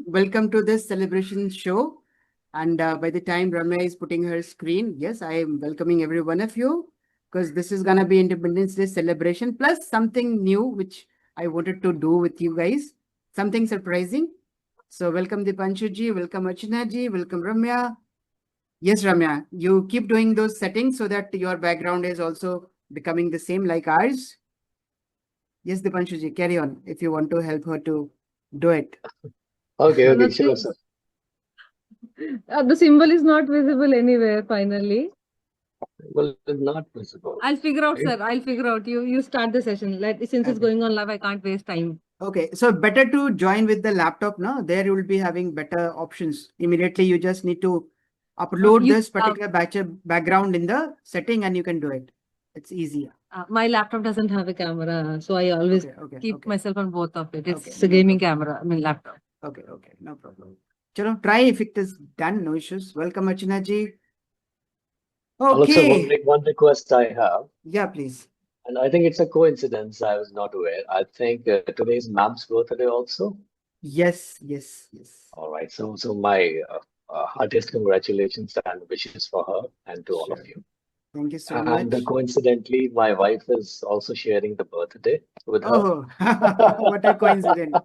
welcome to this celebration show. And by the time Ramya is putting her screen, yes, I am welcoming every one of you because this is gonna be Independence Day celebration plus something new which I wanted to do with you guys, something surprising. So welcome Dipanshu ji, welcome Archana ji, welcome Ramya. Yes, Ramya, you keep doing those settings so that your background is also becoming the same like ours. Yes, Dipanshu ji, carry on if you want to help her to do it. Okay, sure, Nothing. sir. The symbol is not visible anywhere finally. Well, it's not visible, I'll figure out, right? sir. I'll figure out. You start the session. Since it's Okay. going on live, I can't waste time. Okay, so better to join with the laptop now. There you will be having better options. Immediately, you just need to upload You this particular background in the setting and you can do it. It's easier. My laptop doesn't have a camera, so I always keep Okay. myself on both of it. It's Okay, a no gaming problem. camera. I mean laptop. Okay, no problem. Chalo, try if it is done, no issues. Welcome, Archana ji. Alexa, Okay, one request I have, yeah, please. and I think it's a coincidence. I was not aware. I think today is Mam's birthday also. Yes. All right, so my heartiest congratulations and wishes for her and to all of Sure. you. Thank you so And much. coincidentally, my wife is also sharing the birthday with her. Oh, what a coincidence.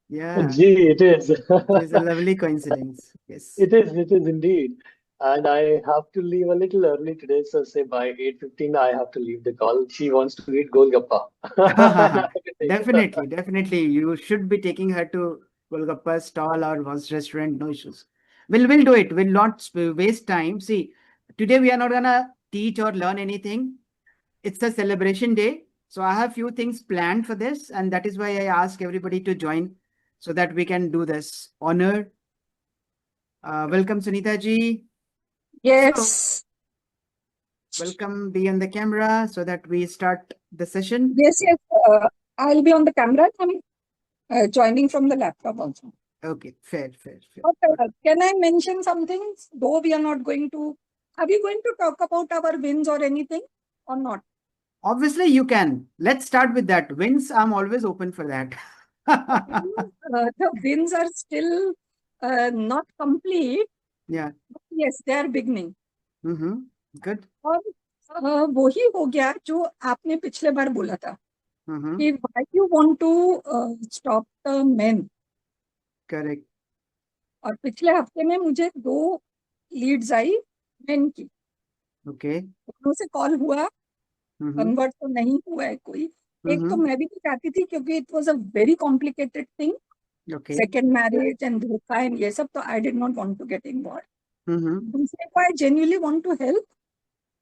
Yeah, Gee, it is. it is a lovely coincidence. Yes. It is indeed. And I have to leave a little early today, so say by 8:15 I have to leave the call. She wants to eat Golgappa. And I have to take her. Definitely. You should be taking her to Golgappa stall or Vaz restaurant, no issues. We'll do it. We'll not waste time. See, today we are not gonna teach or learn anything. It's a celebration day. So I have few things planned for this, and that is why I ask everybody to join so that we can do this. Honor. Welcome, Sunita ji. So Yes, welcome, be on the camera so that we start the session. yes. I'll be on the camera. I'm joining from the laptop also. Okay, fair. But can I mention something? Though we are not going to, are we going to talk about our wins or anything or not? Obviously, you can. Let's start with that. Wins, I'm always open for that. The wins are still not complete. Yeah. But yes, they are beginning. Mm-hmm. Good. और वही हो गया जो आपने पिछले बार बोला था Mm-hmm. कि why you want to stop the men. Correct. और पिछले हफ्ते में मुझे 2 लीड्स आई मेन की, Okay. दोनों से कॉल हुआ, Mm-hmm. कन्वर्ट तो नहीं हुआ है कोई। एक तो Mm-hmm. मैं भी नहीं चाहती थी क्योंकि it was a very complicated thing, Okay. Second marriage and धोखा एंड ये सब, तो I did not want to get involve. Mm-hmm. दूसरे को I genuinely want to help,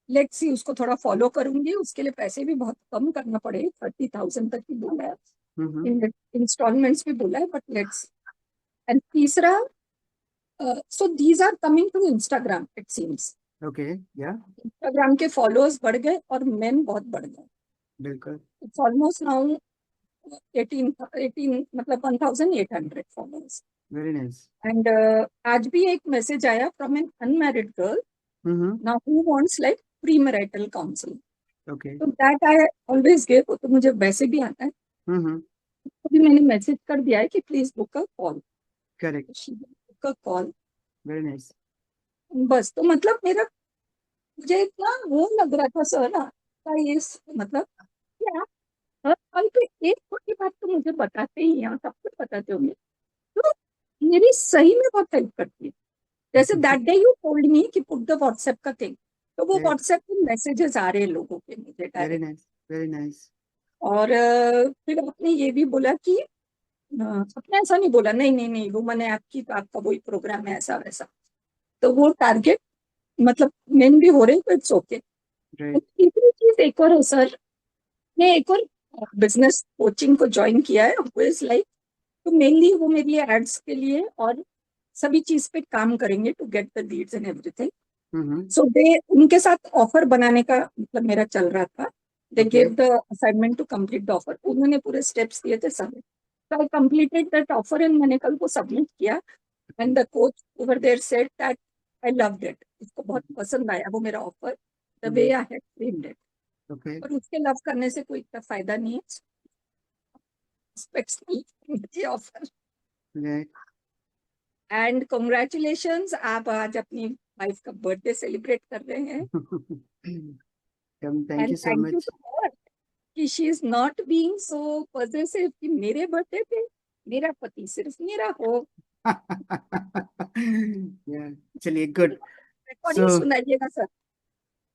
let's see, उसको थोड़ा फॉलो करूंगी। उसके लिए पैसे भी बहुत कम करना पड़े, 30,000 तक की बोला है, Mm-hmm. इंस्टॉलमेंट्स भी बोला है, बट लेट्स। एंड तीसरा, so these are coming to Instagram, it seems. Okay. Yeah. Instagram के फॉलोअर्स बढ़ गए और मेन बहुत बढ़ गए। बिल्कुल. इट्स ऑलमोस्ट नाउ 18 मतलब 1800 फॉलोअर्स। Very nice. एंड आज भी एक मैसेज आया from an unmarried girl Mm-hmm. Now who wants like premarital counselling. Okay. तो दैट आई ऑलवेज गिव, तो मुझे वैसे भी आता है, Mm-hmm. तो भी मैंने मैसेज कर दिया है कि please book a call. Correct. Book a call, Very nice. बस। तो मतलब मेरा, मुझे इतना वो लग रहा था सर ना का ये मतलब क्या, हर कॉल पे एक छोटी बात तो मुझे बताते ही हैं, सब कुछ बताते होंगे, तो मेरी सही में बहुत हेल्प करती है। जैसे that day you told me कि पुट द व्हाट्सएप का थिंग, तो वो Yeah. व्हाट्सएप पे मैसेजेस आ रहे हैं लोगों के मुझे Very direct. nice. Very nice. और फिर आपने ये भी बोला कि आपने ऐसा नहीं बोला, नहीं वुमन ऐप की तो आपका वही प्रोग्राम है ऐसा वैसा, तो वो टारगेट मतलब मेन भी हो रहे हैं, तो इट्स ओके। Right. तीसरी चीज एक और है सर, मैं एक और बिजनेस कोचिंग को ज्वाइन किया है, लाइक, तो मेनली वो मेरी एड्स के लिए और सभी चीज पे काम करेंगे to get the leads and everything. Mm-hmm. So they, उनके साथ ऑफर बनाने का मतलब मेरा चल रहा था। They Okay. Gave the assignment to complete the offer, उन्होंने पूरे स्टेप्स दिए थे सब, so I completed that offer and मैंने कल को सबमिट किया, and the coach over there said that I loved it, उसको बहुत पसंद आया वो मेरा offer, the way I had framed it। Okay. और उसके लव करने से कोई इतना फायदा नहीं है, ऑफर। Right. एंड कॉन्ग्रेचुलेशंस, आप आज अपनी वाइफ का बर्थडे सेलिब्रेट कर रहे हैं. Thank you and so thank you much. To her कि she is not being so possessive कि मेरे बर्थडे पे मेरा पति सिर्फ मेरा हो. Yeah, चलिए good. रिकॉर्डिंग So, सुनाइएगा सर.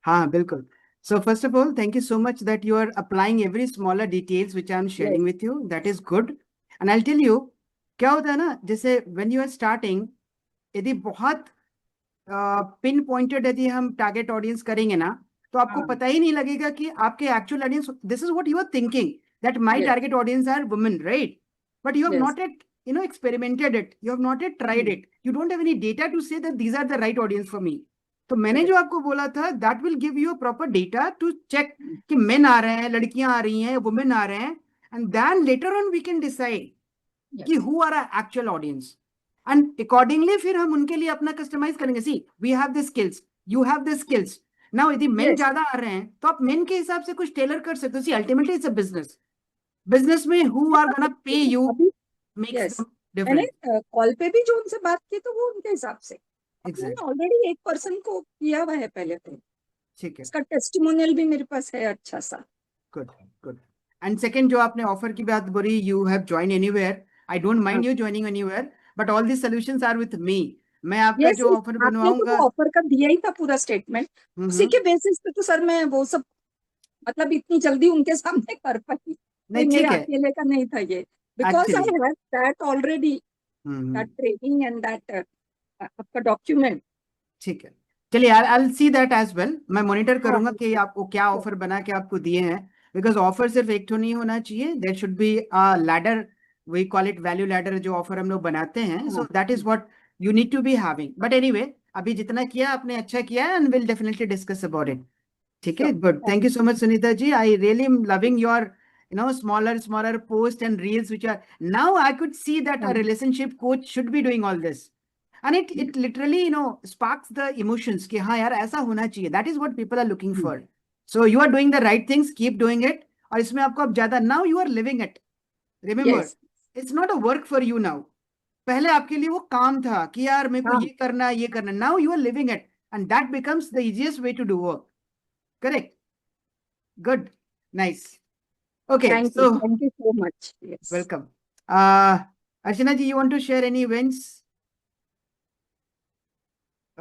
हाँ बिल्कुल. So first of all, thank you so much that you are applying every smaller details which I'm sharing with you. That is good. And I'll tell you, क्या होता है ना, जैसे when you are starting, यदि बहुत pin pointed यदि हम target audience करेंगे ना, तो आपको हाँ. पता ही नहीं लगेगा कि आपके actual audience, this is what you are thinking that my Yes. Target audience are women, right? But you have Yes. Not yet experimented it, you have not yet tried it, you don't have any data to say that these are the right audience for me. तो मैंने जो आपको बोला था, that will give you a proper data to check कि main आ रहे हैं, लड़कियां आ रही हैं, वुमेन आ रहे हैं, and then later on we can decide कि who are our actual audience. And accordingly फिर हम उनके लिए अपना कस्टमाइज करेंगे. See, we have the skills, you have the skills. Now यदि मेन Yes. ज्यादा आ रहे हैं तो आप मेन के हिसाब से कुछ टेलर कर सकते हो. See, ultimately it's a business. Business में who are gonna pay you अभी makes Yes. them मैंने different. कॉल पे भी जो उनसे बात की तो वो उनके हिसाब से. मैंने Exactly. ऑलरेडी एक पर्सन को किया हुआ है पहले पे. ठीक है. उसका टेस्टिमोनियल भी मेरे पास है अच्छा सा. Good, good. And second, जो आपने ऑफर की बात बोली, you have joined anywhere. I don't mind you joining anywhere, but all these solutions are with me. मैं आपका Yes, जो ऑफर आपने तो बनवाऊंगा, वो ऑफर का दिया ही था पूरा स्टेटमेंट. उसी के बेसिस पे तो सर मैं वो सब मतलब इतनी जल्दी उनके सामने कर पाई. कोई नहीं मेरे ठीक है. अकेले का नहीं था ये. Because I Actually. Have that already, that training and that आपका डॉक्यूमेंट. ठीक है. चलिए, I'll see that as well. मैं मॉनिटर हाँ. करूंगा कि आपको क्या ऑफर बना के आपको दिए हैं, बिकॉज ऑफर सिर्फ एक तो नहीं होना चाहिए. There should be a ladder, we call it value ladder, जो ऑफर हम लोग बनाते हैं. So that is what you need to be having. But anyway, अभी जितना किया आपने अच्छा किया है, and will definitely discuss about it. ठीक है, good. Thank you so much Sunita ji. I really am loving your smaller posts and reels which are now I could see that a relationship coach should be doing all this. And it literally sparks the emotions कि हाँ यार ऐसा होना चाहिए. That is what people are looking for. So you are doing the right things, keep doing it. और इसमें आपको अब ज्यादा, now you are living it. Remember, Yes. it's not a work for you now. पहले आपके लिए वो काम था कि यार मेरे को ये करना ये करना. Now you are living it, and that becomes the easiest way to do work. Correct? Good. Nice. Okay. Thank So you so much. Yes. welcome. Archana ji, you want to share any events?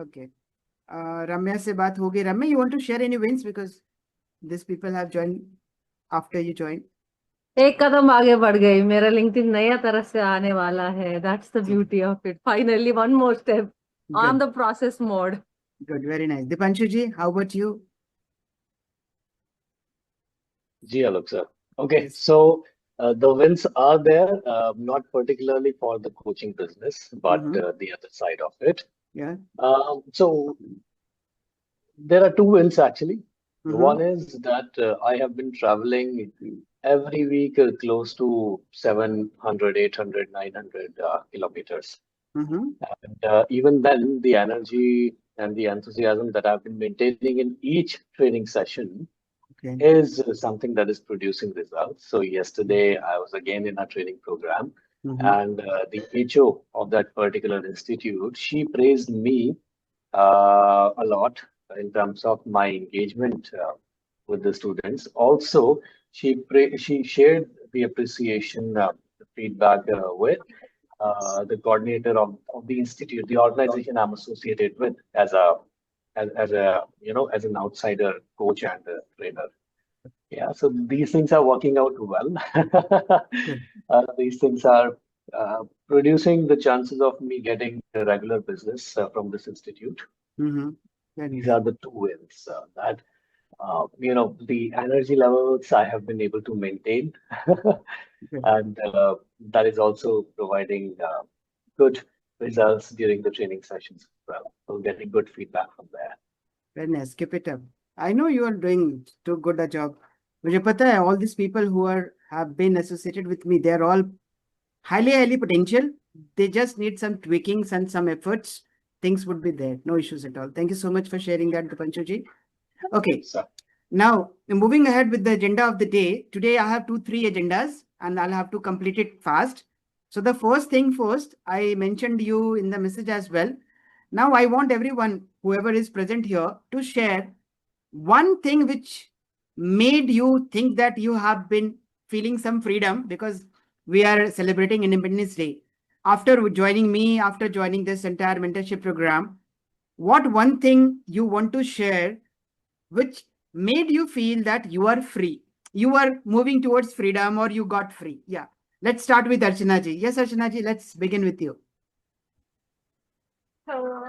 Okay. Ramya से बात हो गई. Ramya, you want to share any wins because these people have joined after you joined. एक कदम आगे बढ़ गई. मेरा LinkedIn नया तरह से आने वाला है. That's the beauty of it. Finally, one more step on the process mode. Good, very nice. Dipanshu ji, how about you? Ji, Alok sir. Okay, Yes. so the wins are there, not particularly for the coaching business, but the other side of it. Yeah. So there are two wins actually. One is that I have been traveling every week close to 700, 800, 900 kilometers. And even then, the energy and the enthusiasm that I've been maintaining in each training session is something that is producing results. So yesterday, I was again in a training program, and the HO of that particular institute, she praised me a lot in terms of my engagement with the students. Also, she shared the appreciation, the feedback with the coordinator of the institute, the organization I'm associated with as an outsider coach and trainer. Yeah, so these things are working out well. These things are producing the chances of me getting a regular business from this institute. These are the two wins that the energy levels I have been able to maintain, and that is also providing good results during the training sessions as well. So getting good feedback from there. Very nice. Keep it up. I know you are doing too good a job. मुझे पता है, all these people who have been associated with me, they are all highly potential. They just need some tweakings and some efforts. Things would be there. No issues at all. Thank you so much for sharing that, Dipanshu ji. Okay. Now, moving ahead with the agenda of the day. Today, I have 2-3 agendas and I'll have to complete it fast. So the first thing first, I mentioned you in the message as well. Now I want everyone, whoever is present here, to share one thing which made you think that you have been feeling some freedom, because we are celebrating Independence Day. After joining me, after joining this entire mentorship program, what one thing you want to share which made you feel that you are free? You are moving towards freedom, or you got free? Yeah. Let's start with Archana ji. Yes, Archana ji, let's begin with you. So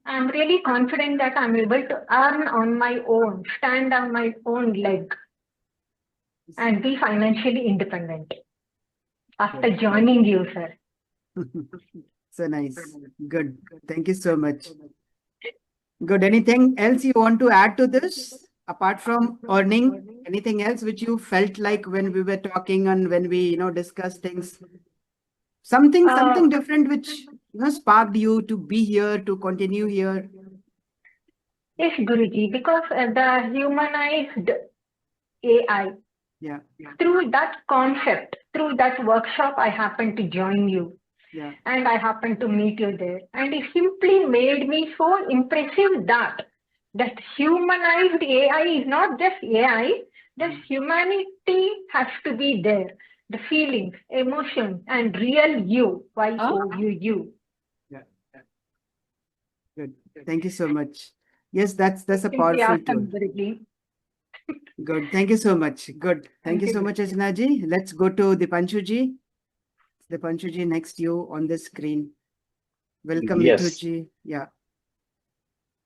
I'm really confident that I'm able to earn on my own, stand on my own leg, and be financially independent after joining you, sir. So nice. Good. Thank you so much. Good. Anything else you want to add to this? Apart from earning, anything else which you felt like when we were talking and when we, discussed things? Something different which, sparked you to be here, to continue here? Yes, Guruji, because the humanized AI, Yeah. through that concept, through that workshop, I happened to join you. Yeah. And I happened to meet you there. And it simply made me so impressive that humanized AI is not just AI, the humanity has to be there. The feelings, emotions, and real you, YOUU. Yeah. Good. Thank you so much. Yes, that's a Simply powerful awesome, tool. Guruji. Good. Thank you so much. Good. Thank you so much, Archana ji. Let's go to Dipanshu ji. Dipanshu ji, next you on the screen. Welcome, Yes. Mithu ji. Yeah.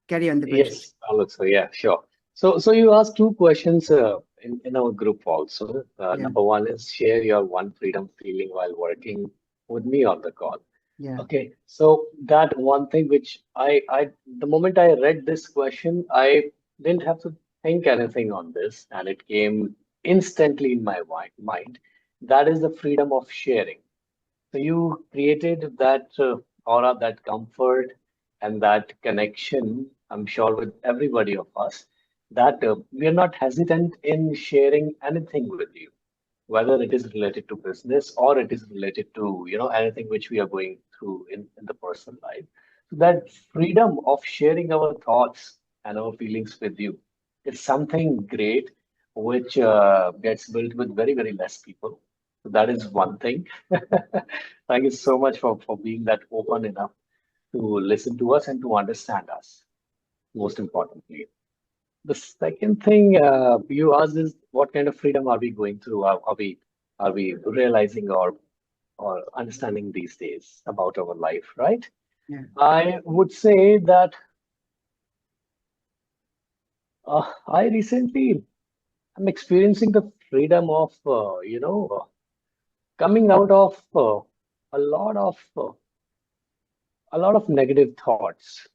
Carry on, Dipanshu. Yes, Alex. Yeah, sure. So you asked two questions in our group also. Yeah. Number one is share your one freedom feeling while working with me on the call. Yeah. Okay, so that one thing which the moment I read this question, I didn't have to think anything on this, and it came instantly in my mind. That is the freedom of sharing. So you created that aura, that comfort, and that connection, I'm sure, with everybody of us, that we are not hesitant in sharing anything with you, whether it is related to business or it is related to, anything which we are going through in the personal life. So that freedom of sharing our thoughts and our feelings with you is something great, which gets built with very, very less people. So that is one thing. Thank you so much for being that open enough to listen to us and to understand us, most importantly. The second thing you asked is what kind of freedom are we going through? Are we realizing or understanding these days about our life, right? Yeah. I would say that I recently am experiencing the freedom of coming out of a lot of negative thoughts.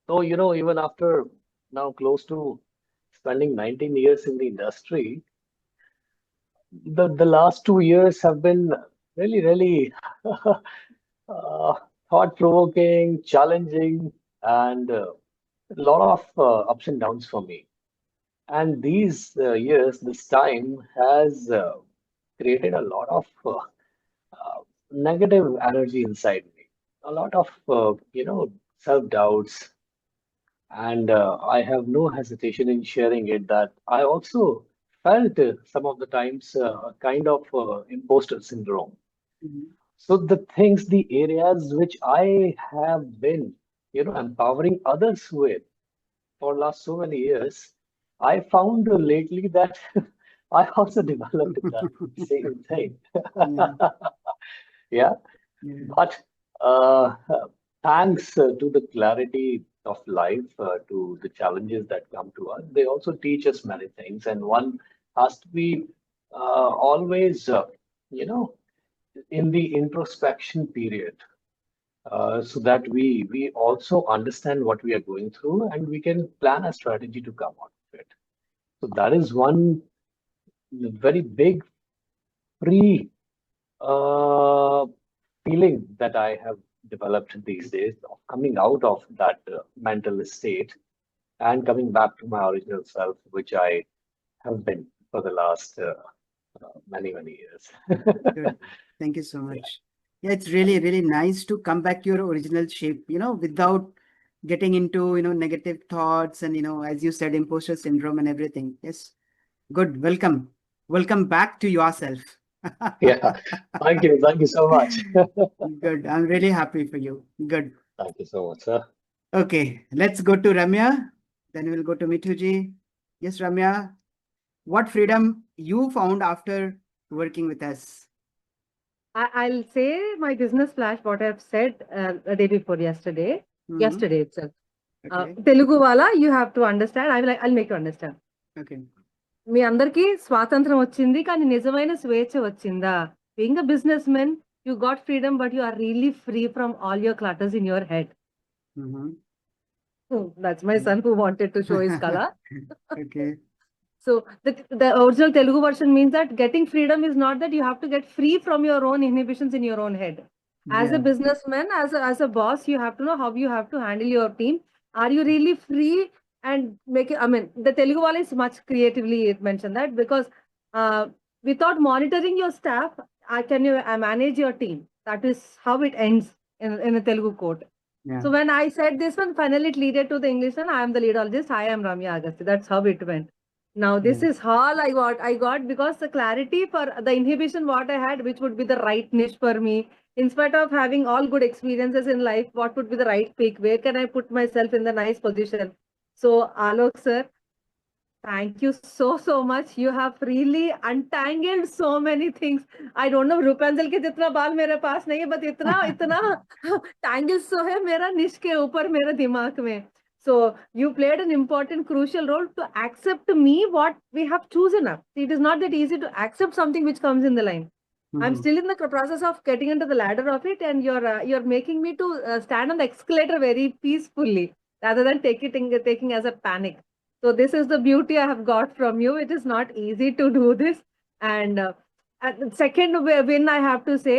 So even after now close to spending 19 years in the industry, the last 2 years have been really, really thought-provoking, challenging, and a lot of ups and downs for me. And these years, this time has created a lot of negative energy inside me, a lot of self-doubts, and I have no hesitation in sharing it that I also felt some of the times a kind of imposter syndrome. Mhm. So the areas which I have been, empowering others with for last so many years, I found lately that I also developed that same thing. Yeah. Yeah, Yeah. but thanks to the clarity of life, to the challenges that come to us, they also teach us many things, and one has to be always, you know, in the introspection period, so that we also understand what we are going through and we can plan a strategy to come out of it. So that is one very big free uh, feeling that I have developed these days of coming out of that mental state and coming back to my original self, which I have been for the last many years. Good. Thank you so much. Yeah, it's really, really nice to come back to your original shape, without getting into, negative thoughts and, as you said, imposter syndrome and everything. Yes. Good. Welcome. Welcome back to yourself. Yeah, thank you so much. Good. I'm really happy for you. Good. Thank you so much, sir. Okay. Let's go to Ramya. Then we'll go to Mithuji. Yes, Ramya. What freedom you found after working with us? I'll say my business flash, what I've said the day before yesterday, Mhm. yesterday itself. Okay. Telugu wala, you have to understand. I'll make you understand. Okay. మీ అందరికీ స్వాతంత్రం వచ్చింది కానీ నిజమైన స్వేచ్ఛ వచ్చిందా being a business men you got freedom but you are really free from all your clutters in your head Mhm. That's my son who wanted to show his colour Okay. so the original Telugu version means that getting freedom is not that you have to get free from your own inhibitions in your own head. As a Yeah. businessman, as a boss, you have to know how you have to handle your team. Are you really free and make it? I mean, the Telugu wala is much creatively mentioned that because without monitoring your staff, can you manage your team? That is how it ends in a Telugu quote. Yeah. So when I said this one, finally it leaded to the English one. I am the leadologist. I am Ramya Agasthy. That's how it went. Now this Yeah. is all I got because the clarity for the inhibition what I had, which would be the right niche for me. In spite of having all good experiences in life, what would be the right pick? Where can I put myself in the nice position? So Alok sir, thank you so much. You have really untangled so many things. I don't know रूपांजल के जितना बाल मेरे पास नहीं है, but इतना tangles so है मेरा niche के ऊपर मेरे दिमाग में. So you played an important, crucial role to accept me what we have chosen up. It is not that easy to accept something which comes in the line. I'm Mhm. still in the process of getting into the ladder of it, and you're making me to stand on the escalator very peacefully rather than taking as a panic. So this is the beauty I have got from you. It is not easy to do this. And the second win I have to say,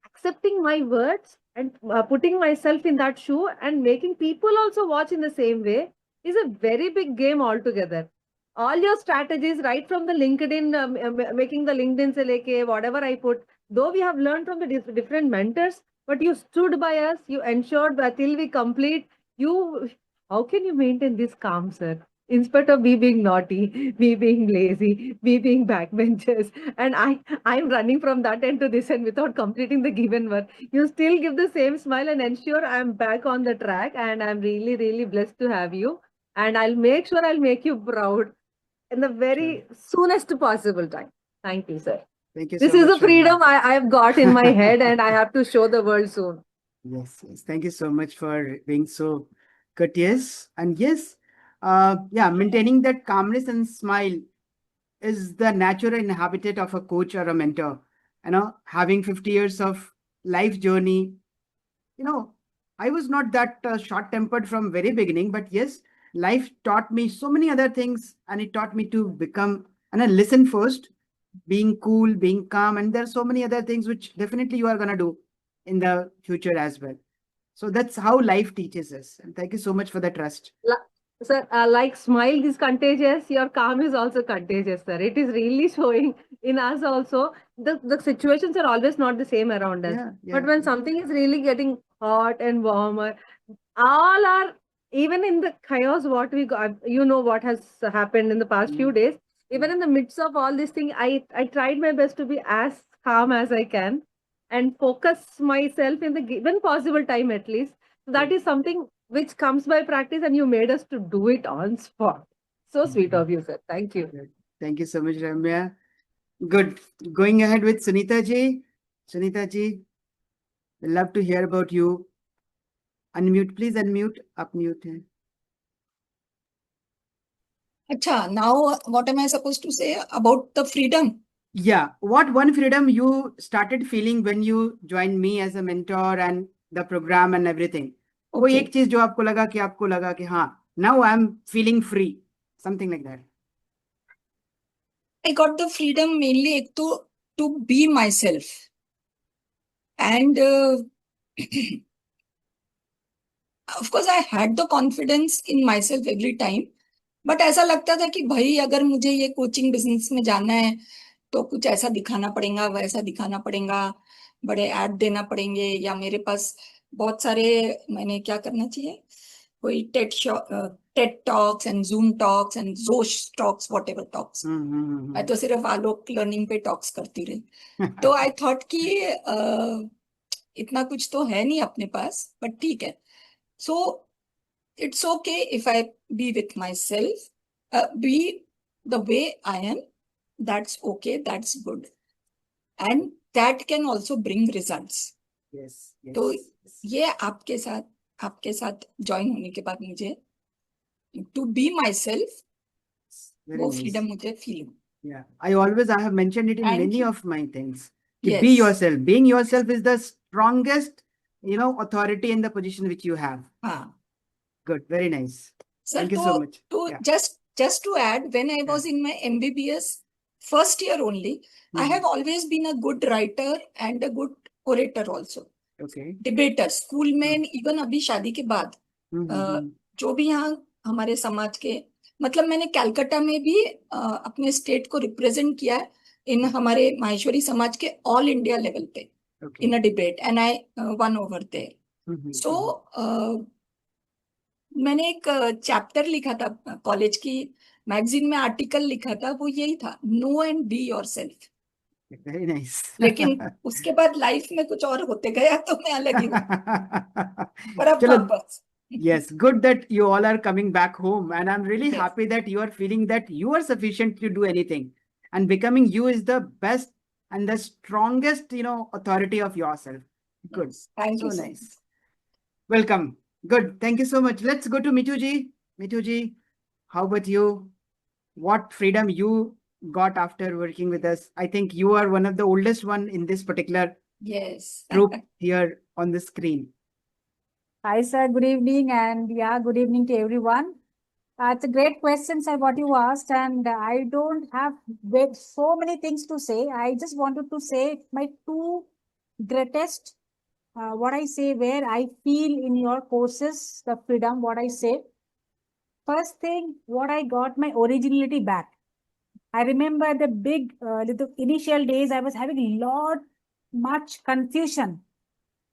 accepting my words and putting myself in that shoe and making people also watch in the same way is a very big game altogether. All your strategies, right from the LinkedIn, making the LinkedIn se leke, whatever I put, though we have learned from the different mentors, but you stood by us, you ensured that till we complete, how can you maintain this calm, sir? In spite of we being naughty, we being lazy, we being backbenchers, and I'm running from that end to this end without completing the given work. You still give the same smile and ensure I'm back on the track, and I'm really, really blessed to have you. And I'll make sure I'll make you proud in the very soonest possible time. Thank you, sir. Thank you This so is much, the freedom Ramya. I've got in my head, and I have to show the world soon. Yes, yes. Thank you so much for being so courteous. And yes, maintaining that calmness and smile is the natural habitat of a coach or a mentor. Having 50 years of life journey, I was not that short-tempered from very beginning, but yes, life taught me so many other things, and it taught me to become and listen first, being cool, being calm, and there are so many other things which definitely you are gonna do in the future as well. So that's how life teaches us. And thank you so much for the trust. Sir, like smile is contagious, your calm is also contagious, sir. It is really showing in us also. The situations are always not the same around us. Yeah, But when something is really getting hot and warmer, all are, even in the chaos, what we got, what has happened in the past few days, even in the midst of all this thing, I tried my best to be as calm as I can and focus myself in the given possible time at least. So that is something which comes by practice, and you made us to do it on spot. So sweet of you, sir. Thank you. Thank you so much, Ramya. Good. Going ahead with Sunita ji. Sunita ji, we'd love to hear about you. Unmute, please unmute. Up mute. hai. Acha, now what am I supposed to say about the freedom? Yeah. What one freedom you started feeling when you joined me as a mentor and the program and everything? कोई एक चीज जो आपको लगा कि हाँ, now I'm feeling free, something like that. I got the freedom mainly ek to be myself. And of course, I had the confidence in myself every time. But ऐसा लगता था कि भाई अगर मुझे ये कोचिंग बिजनेस में जाना है तो कुछ ऐसा दिखाना पड़ेगा, वैसा दिखाना पड़ेगा, बड़े ऐड देना पड़ेंगे, या मेरे पास बहुत सारे, मैंने क्या करना चाहिए, कोई TED talks and zoom talks and जोश टॉक्स, वॉट एवर टॉक्स। मैं तो सिर्फ आलोक लर्निंग पे टॉक्स करती रही। तो आई थॉट कि इतना कुछ तो है नहीं अपने पास, बट ठीक है। सो it's okay if I be with myself, be the way I am. That's okay, that's good. And that can also bring results. Yes, yes, तो yes. ये आपके साथ ज्वाइन होने के बाद मुझे to be myself, Very वो nice. freedom मुझे feel हुआ। Yeah, I have mentioned it in Thank many you. of my things. Be Yes. yourself. Being yourself is the strongest, authority in the position which you have. हाँ Good, very nice. sir, Thank you so much. तो Yeah. just to add, when I was in my MBBS first year only, I have always been a good writer and a good orator also. Okay. Debater school में, even अभी शादी के बाद जो भी यहाँ हमारे समाज के, मतलब मैंने कलकत्ता में भी अपने स्टेट को रिप्रेजेंट किया है इन हमारे माहेश्वरी समाज के ऑल इंडिया लेवल पे in a debate, and I won over there. So मैंने एक चैप्टर लिखा था, कॉलेज की मैगजीन में आर्टिकल लिखा था, वो यही था, no and be yourself. Very nice. लेकिन उसके बाद लाइफ में कुछ और होते गया तो मैं अलग ही हूँ, पर अब Chalo, वापस। yes, good that you all are coming back home, and I'm really Yes. happy that you are feeling that you are sufficient to do anything, and becoming you is the best and the strongest, authority of yourself. Good. Yes. Thank So you so nice. much. Welcome. Good. Thank you so much. Let's go to Mitu ji. Mitu ji, how about you? What freedom you got after working with us? I think you are one of the oldest one in this particular Yes. group here on the screen. Hi, sir. Good evening. And yeah, good evening to everyone. It's a great question, sir, what you asked. And I don't have so many things to say. I just wanted to say my two greatest, what I say, where I feel in your courses, the freedom, what I say. First thing, what I got my originality back. I remember the initial days, I was having much confusion.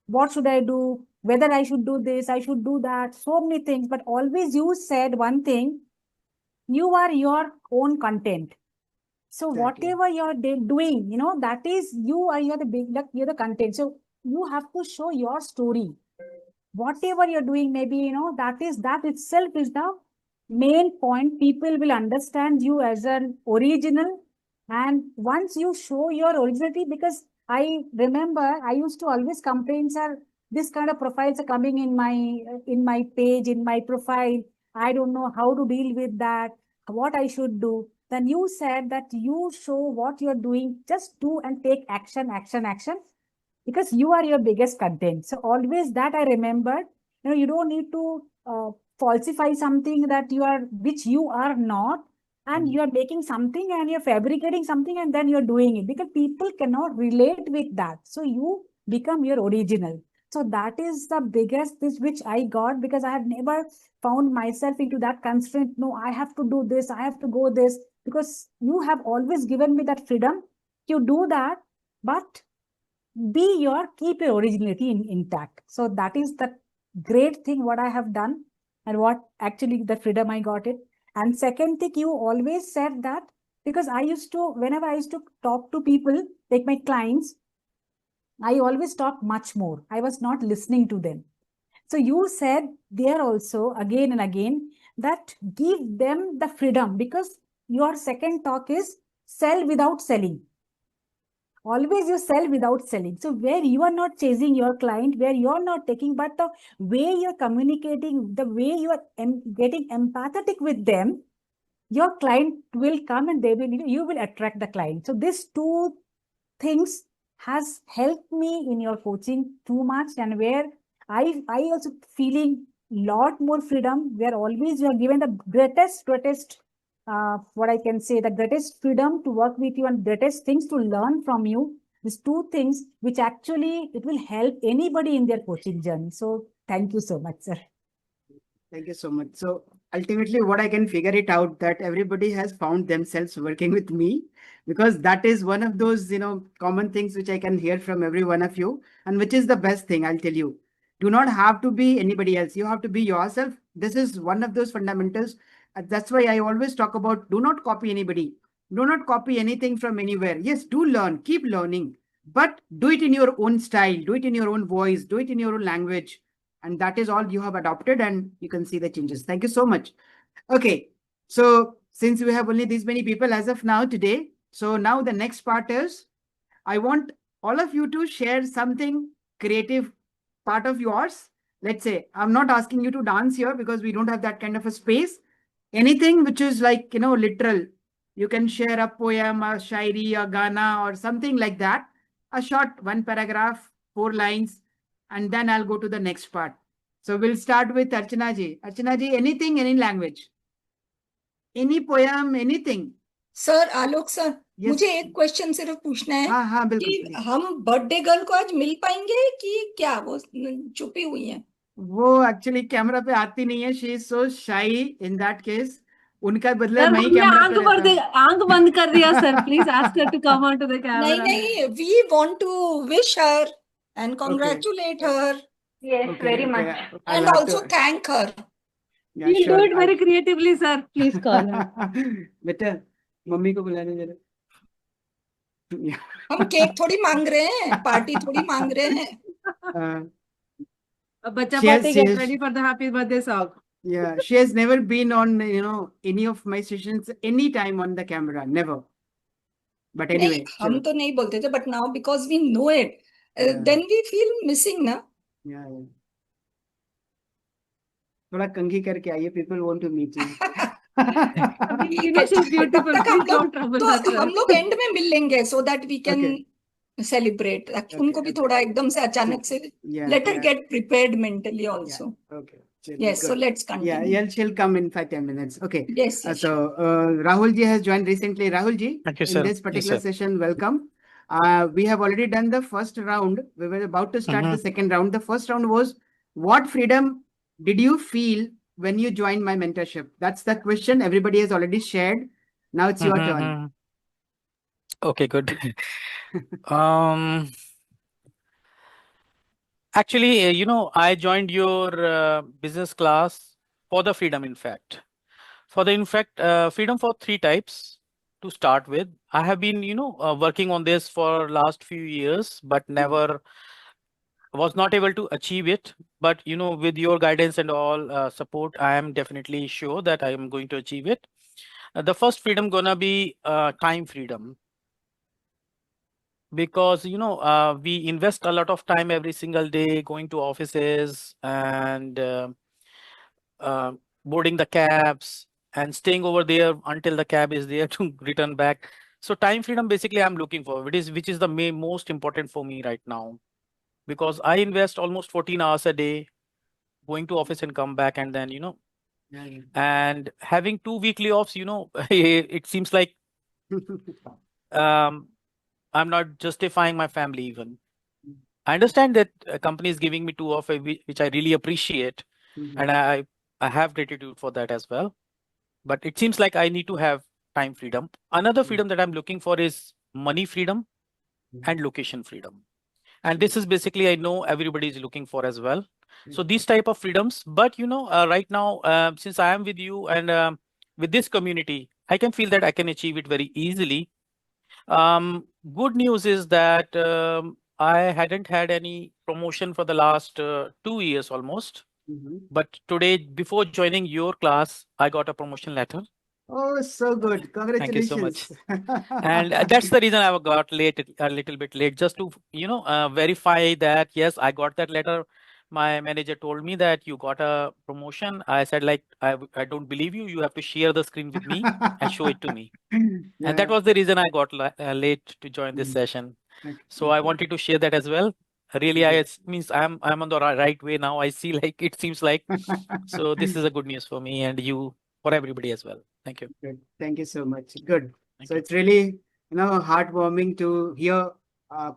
What should I do? Whether I should do this, I should do that, so many things. But always you said one thing, you are your own content. So Exactly. whatever you're doing, that is, you're the content. So you have to show your story. Whatever you're doing, maybe, that itself is the main point. People will understand you as an original. And once you show your originality, because I remember I used to always complain, sir, this kind of profiles are coming in my page, in my profile. I don't know how to deal with that, what I should do. Then you said that you show what you're doing, just do and take action, because you are your biggest content. So always that I remembered, you don't need to falsify something which you are not, and you're making something and you're fabricating something and then you're doing it, because people cannot relate with that. So you become your original. So that is the biggest which I got, because I have never found myself into that constraint. No, I have to do this, I have to go this, because you have always given me that freedom to do that, but keep your originality intact. So that is the great thing what I have done, and what actually the freedom I got it. And second thing, you always said that, because whenever I used to talk to people, like my clients, I always talk much more. I was not listening to them. So you said there also again and again that give them the freedom, because your second talk is sell without selling. Always you sell without selling. So where you are not chasing your client, where you are not taking, but the way you're communicating, the way you are getting empathetic with them, your client will come and you will attract the client. So these two things has helped me in your coaching too much, and where I also feeling lot more freedom, where always you are given the greatest what I can say, the greatest freedom to work with you and greatest things to learn from you. These two things, which actually it will help anybody in their coaching journey. So thank you so much, sir. Thank you so much. So ultimately what I can figure it out that everybody has found themselves working with me, because that is one of those, common things which I can hear from every one of you, and which is the best thing, I'll tell you. Do not have to be anybody else. You have to be yourself. This is one of those fundamentals. That's why I always talk about do not copy anybody. Do not copy anything from anywhere. Yes, do learn, keep learning, but do it in your own style, do it in your own voice, do it in your own language. And that is all you have adopted, and you can see the changes. Thank you so much. Okay, so since we have only these many people as of now today, so now the next part is, I want all of you to share something creative part of yours. Let's say, I'm not asking you to dance here because we don't have that kind of a space. Anything which is like, literal. You can share a poem, a shairi, a Gana, or something like that. A short 1 paragraph, 4 lines, and then I'll go to the next part. So we'll start with Archana ji. Archana ji, anything, any language, any poem, anything. Sir Alok sir, Yes. मुझे एक question सिर्फ पूछना है हाँ बिल्कुल कि please. हम birthday girl को आज मिल पाएंगे कि क्या वो छुपी हुई है? वो एक्चुअली कैमरा पे आती नहीं है. शी इज सो शाई इन दैट केस. उनका बदला सर मैं ही हमने कैमरा आंख पे भर रहता दे, आंख बंद कर दिया sir. Please ask her to come on to the नहीं कैमरा. नहीं, we want to wish her and congratulate her Yes, Okay, very okay. much. I'll and have also to. Thank her. Yeah, We'll do sure. it very creatively, sir. Please call her. बेटा mummy को बुलाने जरा. Yeah. हम cake थोड़ी मांग रहे हैं, party थोड़ी मांग रहे हैं. Bacha She has- party, she get has- ready for the happy birthday song. Yeah, she has never been on, any of my sessions any time on the camera, never. But नहीं, anyway, हम chalo. तो नहीं बोलते थे, but now because we know it, Yeah. Then we feel missing ना. Yeah, yeah. थोड़ा कंघी करके आइए, people want to meet you. You know she's beautiful. तब तक Please don't trouble her, तो sir. हम लोग एंड में मिल लेंगे so that we can Okay. Celebrate. Okay, उनको भी okay. थोड़ा एकदम से अचानक से Yeah, let her yeah, get prepared mentally also. okay. Chalo, Yes, so good. let's Yeah, continue. yeah, she'll come in 5-10 minutes. Okay. Yes, yes. So Rahul ji has joined recently. Rahul ji, Thank you, in sir. this Yes, particular sir. session, welcome. We have already done the first round. We were about to start the second round. The first round was, what freedom did you feel when you joined my mentorship? That's the question. Everybody has already shared. Now it's your turn. Okay, good. Actually, I joined your business class for the freedom, in fact. Freedom for 3 types to start with. I have been, working on this for last few years, but never was not able to achieve it. But, with your guidance and all support, I am definitely sure that I am going to achieve it. The first freedom gonna be time freedom. Because we invest a lot of time every single day going to offices and boarding the cabs and staying over there until the cab is there to return back. So time freedom basically I'm looking for, which is the most important for me right now, because I invest almost 14 hours a day going to office and come back, and then Yeah, yeah. and having 2 weekly offs, it seems like I'm not justifying my family even. I understand that a company is giving me 2 off, which I really appreciate, and I have gratitude for that as well. But it seems like I need to have time freedom. Another freedom that I'm looking for is money freedom and location freedom. And this is basically, I know everybody is looking for as well. So these type of freedoms, but right now, since I am with you and with this community, I can feel that I can achieve it very easily. Good news is that I hadn't had any promotion for the last 2 years almost. But today, before joining your class, I got a promotion letter. Oh, so good. Thank you so much. Congratulations. And that's the reason I got late, a little bit late, just to, verify that, yes, I got that letter. My manager told me that you got a promotion. I said, like, I don't believe you. You have to share the screen with me and show it to me. Yeah. And that was the reason I got late to join this session. Okay. So I wanted to share that as well. Really, it means I'm on the right way now. I see, like, it seems like. So this is a good news for me and you, for everybody as well. Thank you. Good. Thank you so much. Good. Thank So you. it's really, heartwarming to hear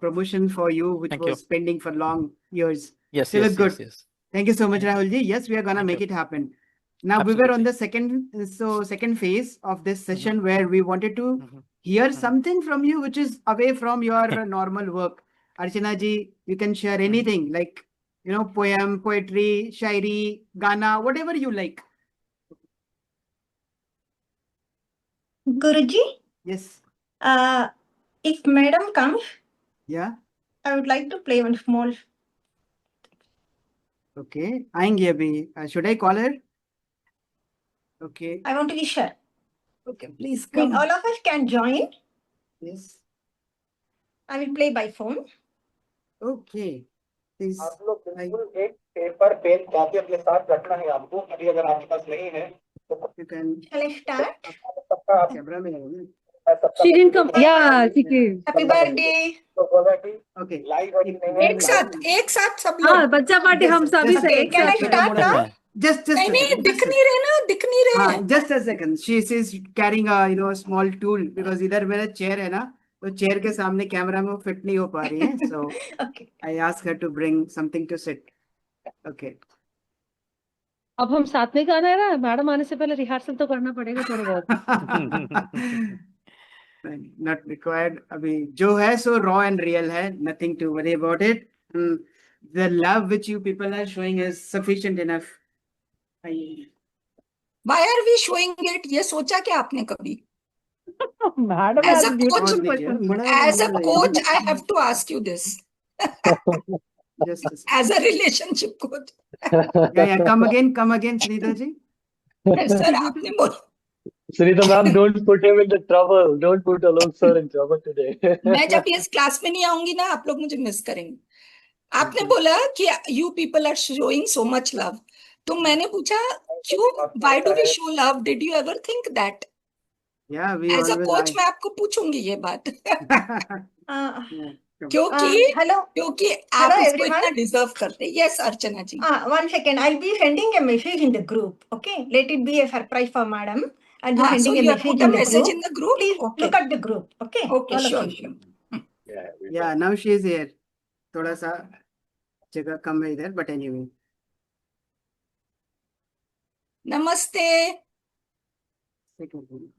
promotion for you, which Thank you. was pending for long years. Yes, Still yes, good. yes, yes. Thank you so much, Thank you. Rahul ji. Yes, we are gonna Thank make you. it happen. Now we were on Absolutely. the second phase of this session where we wanted to hear something from you which is away from your normal work. Archana ji, you can share anything like, poem, poetry, shairi, Gana, whatever you like. Guruji, Yes. if madam comes, Yeah. I would like to play one small. Okay. आएंगी अभी. Should I call her? Okay. I want to wish her. Okay. Please I mean, come. all of us can join. Yes. I will play by phone. Okay. Please. आप लोग बिल्कुल एक paper pen copy अपने साथ रखना है आपको, अभी अगर आपके पास नहीं है तो You can. Shall I start? सबका Camera में है ना? She didn't come. Yeah, she came. Happy birthday. तो बोला कि Okay. लाइव अभी नहीं है। एक साथ सब हाँ, लोग बच्चा पार्टी हम सभी से Okay, एक can I साथ start now? Just नहीं a नहीं second. दिख नहीं रहे ना, दिख नहीं रहे Just a second. She is carrying a small tool because इधर मेरा chair है ना, तो chair के सामने कैमरा में वो फिट नहीं हो पा रही है. So Okay. I asked her to bring something to sit. Okay. अब हम साथ में गाना है ना, मैडम आने से पहले रिहर्सल तो करना पड़ेगा थोड़ा बहुत. Not required. अभी जो है so raw and real है. Nothing to worry about it. The love which you people are showing is sufficient enough. Why are we showing it? ये सोचा क्या आपने कभी? Madam As has a beautiful coach, question. as a coach, I have to ask you this. Just a second. As a relationship coach. Yeah. Come again, Sunita ji. Sir, आपने बोला Sunita ma'am, don't put him in the trouble. Don't put Alok sir in trouble today. मैं जब ये class में नहीं आऊंगी ना, आप लोग मुझे मिस करेंगे. आपने बोला कि you people are showing so much love. तो मैंने पूछा क्यों? Why do we show love? Did you ever think that? Yeah, we As a always coach are. मैं आपको पूछूंगी ये बात. Yeah, क्योंकि Hello. क्योंकि आप Hello, इसको everyone. इतना डिजर्व करते हैं. Yes, Archana ji. 1 second. I'll be sending a message in the group. Okay. Let it be a surprise for madam. I'll be हाँ, so sending a you have message put in a the message group. in the group. Please Okay. look at the group. Okay. Okay, All of sure, you. sure. Yeah, we yeah, now she is here. थोड़ा सा जगह कम है इधर, but anyway. नमस्ते.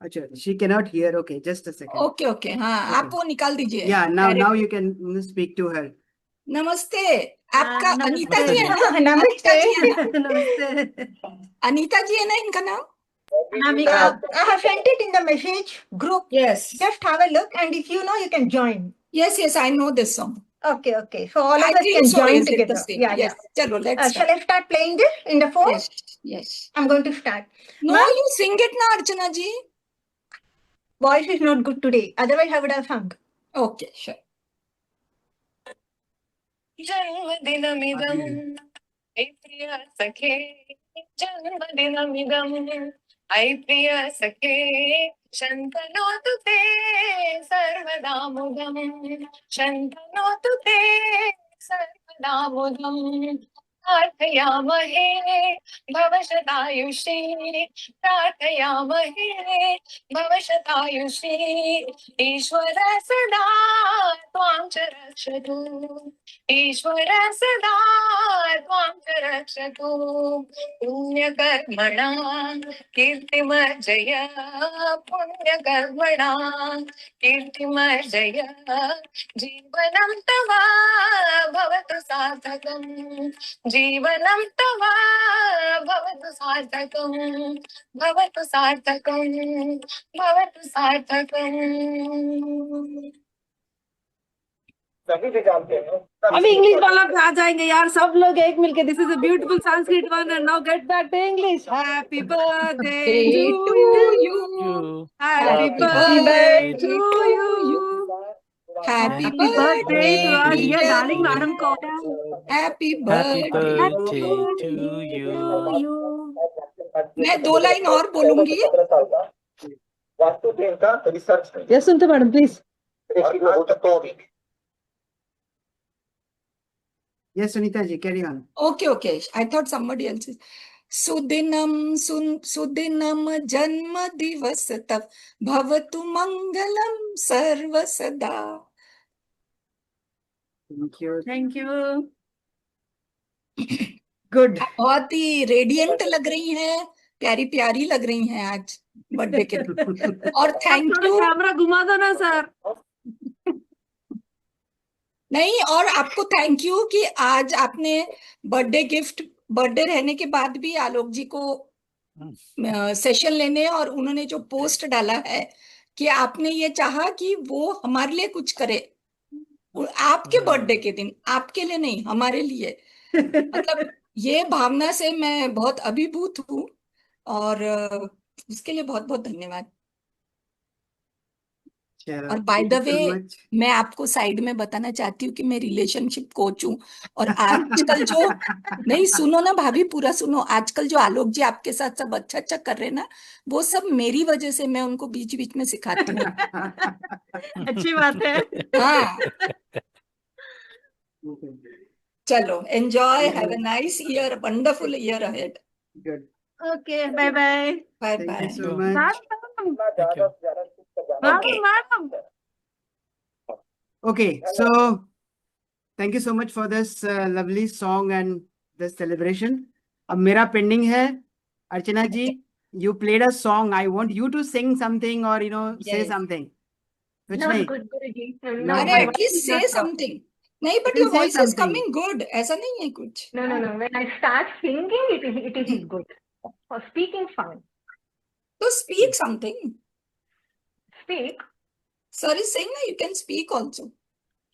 अच्छा, she cannot hear. Okay, just a second. Okay, okay. हाँ, आप वो निकाल दीजिए. Yeah, now Direct. you can speak to her. नमस्ते. आपका नमस्ते. अनीता जी है ना? Namaste. अनीता जी है ना? नमस्ते. अनीता जी है ना इनका नाम? I have sent it in the message group. Yes. Just have a look, and if you know, you can join. Yes, yes, I know this song. Okay, okay. So all I of us think can so. join Is it the together. same? Yeah, Yes. Chalo, yeah. let's Shall start. I start playing this in the phone? Yes, yes. I'm going to start. No, Ma'am? you sing it na, Archana ji. Voice is not good today. Otherwise, I would have sung. Okay, sure. जन्मदिनमिदं ऐ प्रिय सखे जन्मदिनमिदं ऐ प्रिय सखे शन्तनोतु ते सर्वदा मुदं शन्तनोतु ते सर्वदा मुदं प्रार्थयामहे भवशतायुषी प्रार्थयामहे भवशतायुषी ईश्वर सदा त्वां च रक्षतु ईश्वर सदा त्वां च रक्षतु पुण्यकर्मणा कीर्तिमर्जय पुण्यकर्मणा कीर्तिमर्जय जीवनं तव भवतु सार्थकं जीवनं तव भवतु सार्थकं भवतु सार्थकं भवतु सार्थकं सभी भी जानते हैं। अभी इंग्लिश वाला आ जाएंगे यार, सब लोग एक मिलके. This is a beautiful Sanskrit one and now get back to English. Happy birthday to you. You. Happy Happy birthday birthday to to you. Happy Happy birthday to our birthday, dear darling dear. madam को. Happy Happy birthday. birthday to you. you. मैं 2 line और बोलूंगी. 17 साल का वास्तु देव का research है। Yes सुनते madam please. हो सकता है अभी। Yes, Sunita ji, carry on. Okay, okay. I thought somebody else is. सुदिनम सुदिनम जन्म दिवस तव भवतु मंगलम सर्व सदा. Thank you. Thank you. Good. बहुत ही रेडियंट लग रही हैं. प्यारी प्यारी लग रही हैं आज बर्थडे के दिन। और थैंक यू। कैमरा घुमा दो ना सर। नहीं, और आपको थैंक यू कि आज आपने बर्थडे गिफ्ट, बर्थडे रहने के बाद भी आलोक जी को सेशन लेने, और उन्होंने जो पोस्ट डाला है कि आपने ये चाहा कि वो हमारे लिए कुछ करे आपके बर्थडे के दिन, आपके लिए नहीं, हमारे लिए। मतलब ये भावना से मैं बहुत अभिभूत हूँ, और उसके लिए बहुत बहुत धन्यवाद। और बाय द वे, मैं आपको साइड में बताना चाहती हूँ कि मैं रिलेशनशिप कोच हूँ, और आजकल जो नहीं, सुनो ना भाभी, पूरा सुनो। आजकल जो आलोक जी आपके साथ सब अच्छा अच्छा कर रहे हैं ना, वो सब मेरी वजह से, मैं उनको बीच बीच में सिखाती हूँ। अच्छी बात है। हाँ, चलो, enjoy, have a nice year, wonderful year ahead. Good. Okay, bye bye. Bye Thank you bye. so much. Thank you. Okay. Madam. Okay, so thank you so much for this lovely song and this celebration. अब मेरा pending है, Archana ji, you played a song. I want you to sing something or say Yes. something. कुछ Not नहीं. good, Guruji. No, No, अरे my good. voice at least is से not proper. Something. नहीं, but You your can say voice is something. Coming good, ऐसा नहीं है कुछ। No, no, no. When I start singing, it is good. For speaking, fine. तो speak something. Speak. Sir is saying ना, you can speak also.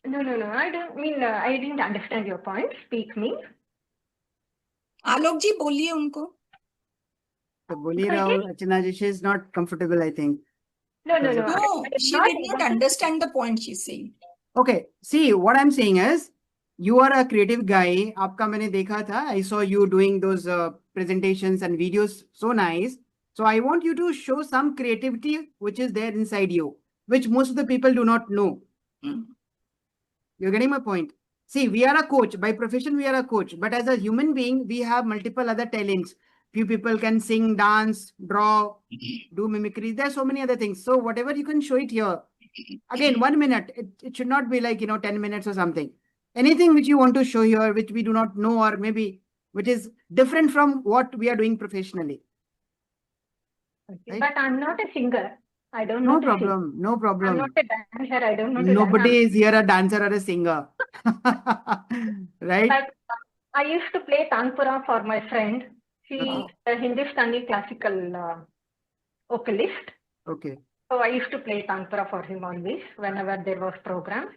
No, no, no. I don't mean. I didn't understand your point. Speak means. आलोक जी बोलिए उनको। तो बोल ही रहा हूँ, Archana ji, she is not comfortable, I think. No, no, no. No, I am she not did not able to- understand the point she's saying. Okay, see, what I'm saying is, you are a creative guy. आपका मैंने देखा था. I saw you doing those presentations and videos, so nice. So I want you to show some creativity which is there inside you, which most of the people do not know. Hmm. You're getting my point? See, we are a coach. By profession, we are a coach. But as a human being, we have multiple other talents. Few people can sing, dance, draw, do mimicry. There are so many other things. So whatever you can show it here. Again, 1 minute. It should not be like, 10 minutes or something. Anything which you want to show here, which we do not know, or maybe which is different from what we are doing professionally. Okay. But I'm not a singer. I don't No know to sing. problem. No I'm problem. not a dancer. I don't know to dance. Nobody is here a dancer or a singer. Right? But I used to play Tanpura for my friend. She Okay. is a Hindustani classical vocalist. Okay. So I used to play Tanpura for him always whenever there was programs.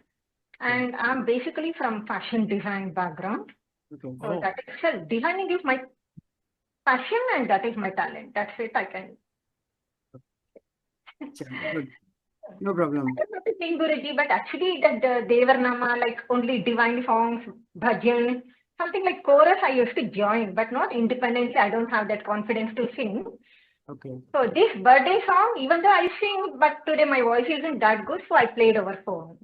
And I'm basically from fashion design background. Okay. So that is designing is my passion and that is my talent. That's it. I can. Good. No problem. I don't know to sing Guruji, but actually that Devarnama, like only divine songs, bhajan, something like chorus I used to join, but not independently. I don't have that confidence to sing. Okay. So this birthday song, even though I sing, but today my voice isn't that good, so I played over phone.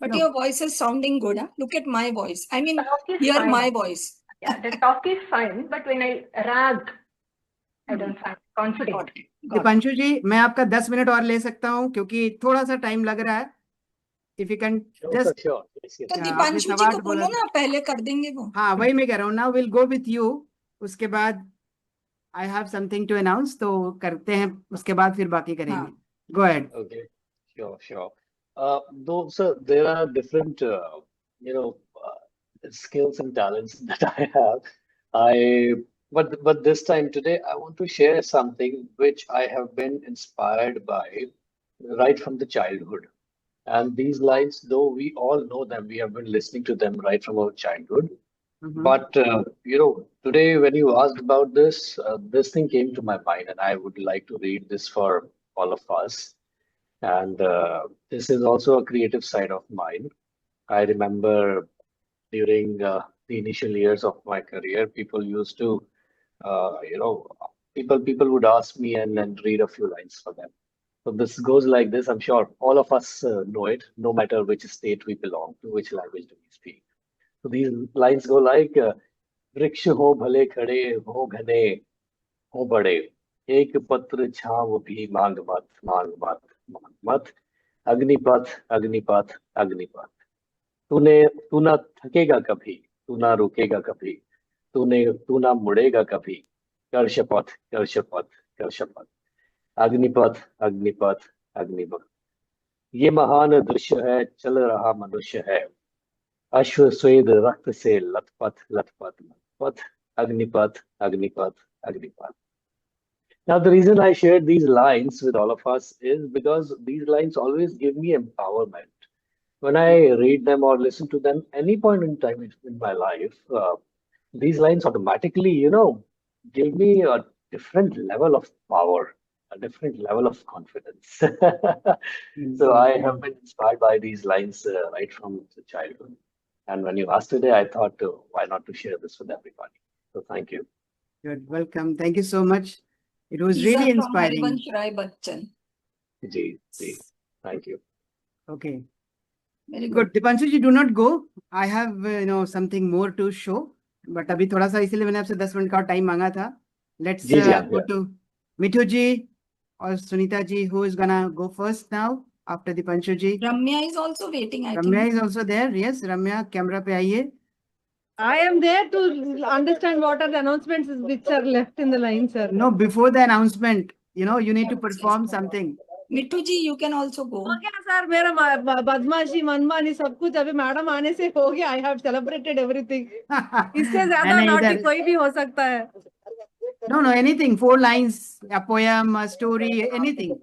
But No. your voice is sounding good. Huh? Look at my voice. I mean, Talk is hear fine. my voice. Yeah, the talk is fine, but when I rag, I don't find confident. Got it. Got it. Deepanshu जी, मैं आपका 10 minute और ले सकता हूँ क्योंकि थोड़ा सा time लग रहा है. If you can Sure, just, sure. Yes, yes. तो आपने दीपांशु जी सवाल को बोला बोलो ना, पहले कर देंगे वो। हाँ, वही मैं कह रहा हूँ. Now we'll go with you. उसके बाद I have something to announce. तो करते हैं, उसके बाद फिर बाकी करेंगे. हाँ. Go ahead. Okay, sure, sure. Though, sir, there are different, skills and talents that I have. But this time today, I want to share something which I have been inspired by right from the childhood. And these lines, though we all know them, we have been listening to them right from our childhood. But today when you asked about this, this thing came to my mind, and I would like to read this for all of us. And this is also a creative side of mine. I remember during the initial years of my career, people used to, people would ask me and read a few lines for them. So this goes like this. I'm sure all of us know it, no matter which state we belong to, which language do we speak. So these lines go like, वृक्ष हो भले खड़े हो घने हो बड़े, एक पत्र छांव भी मांग मत मांग मत मांग मत, अग्निपथ अग्निपथ अग्निपथ, तू ना थकेगा कभी, तू ना रुकेगा कभी, तू ना मुड़ेगा कभी, कर शपथ, कर शपथ, कर शपथ। अग्निपथ, अग्निपथ, अग्निपथ। ये महान दृश्य है, चल रहा मनुष्य है। अश्व स्वेद रक्त से लथपथ, लथपथ, लथपथ। Agnipath, Agnipath, Agnipath. Now, the reason I shared these lines with all of us is because these lines always give me empowerment. When I read them or listen to them, any point in time in my life, these lines automatically, give me a different level of power, a different level of confidence. So I have been inspired by these lines right from the childhood. And when you asked today, I thought, why not to share this with everybody? So thank you. Good. Welcome. Thank you so much. It was These really are from inspiring. Harivansh Rai Bachchan. Ji. Thank you. Okay. Very Good. good. Dipanshu ji, do not go. I have, something more to show. But अभी थोड़ा सा इसीलिए मैंने आपसे 10 minute का time मांगा था. Let's ji, I'm go here. to Mithu ji or Sunita ji, who is gonna go first now after Dipanshu ji. Ramya is also waiting, I Ramya think. is also there. Yes, Ramya, camera पे आइए. I am there to understand what are the announcements which are left in the line, sir. No, before the announcement, you need to perform something. Mithu ji, you can also go. हो गया sir मेरा बदमाशी मनमानी सब कुछ अभी madam आने से हो गया. I have celebrated everything. इससे ज्यादा नहीं, naughty इधर- कोई भी हो सकता है. No, anything. 4 lines, a poem, a story, anything.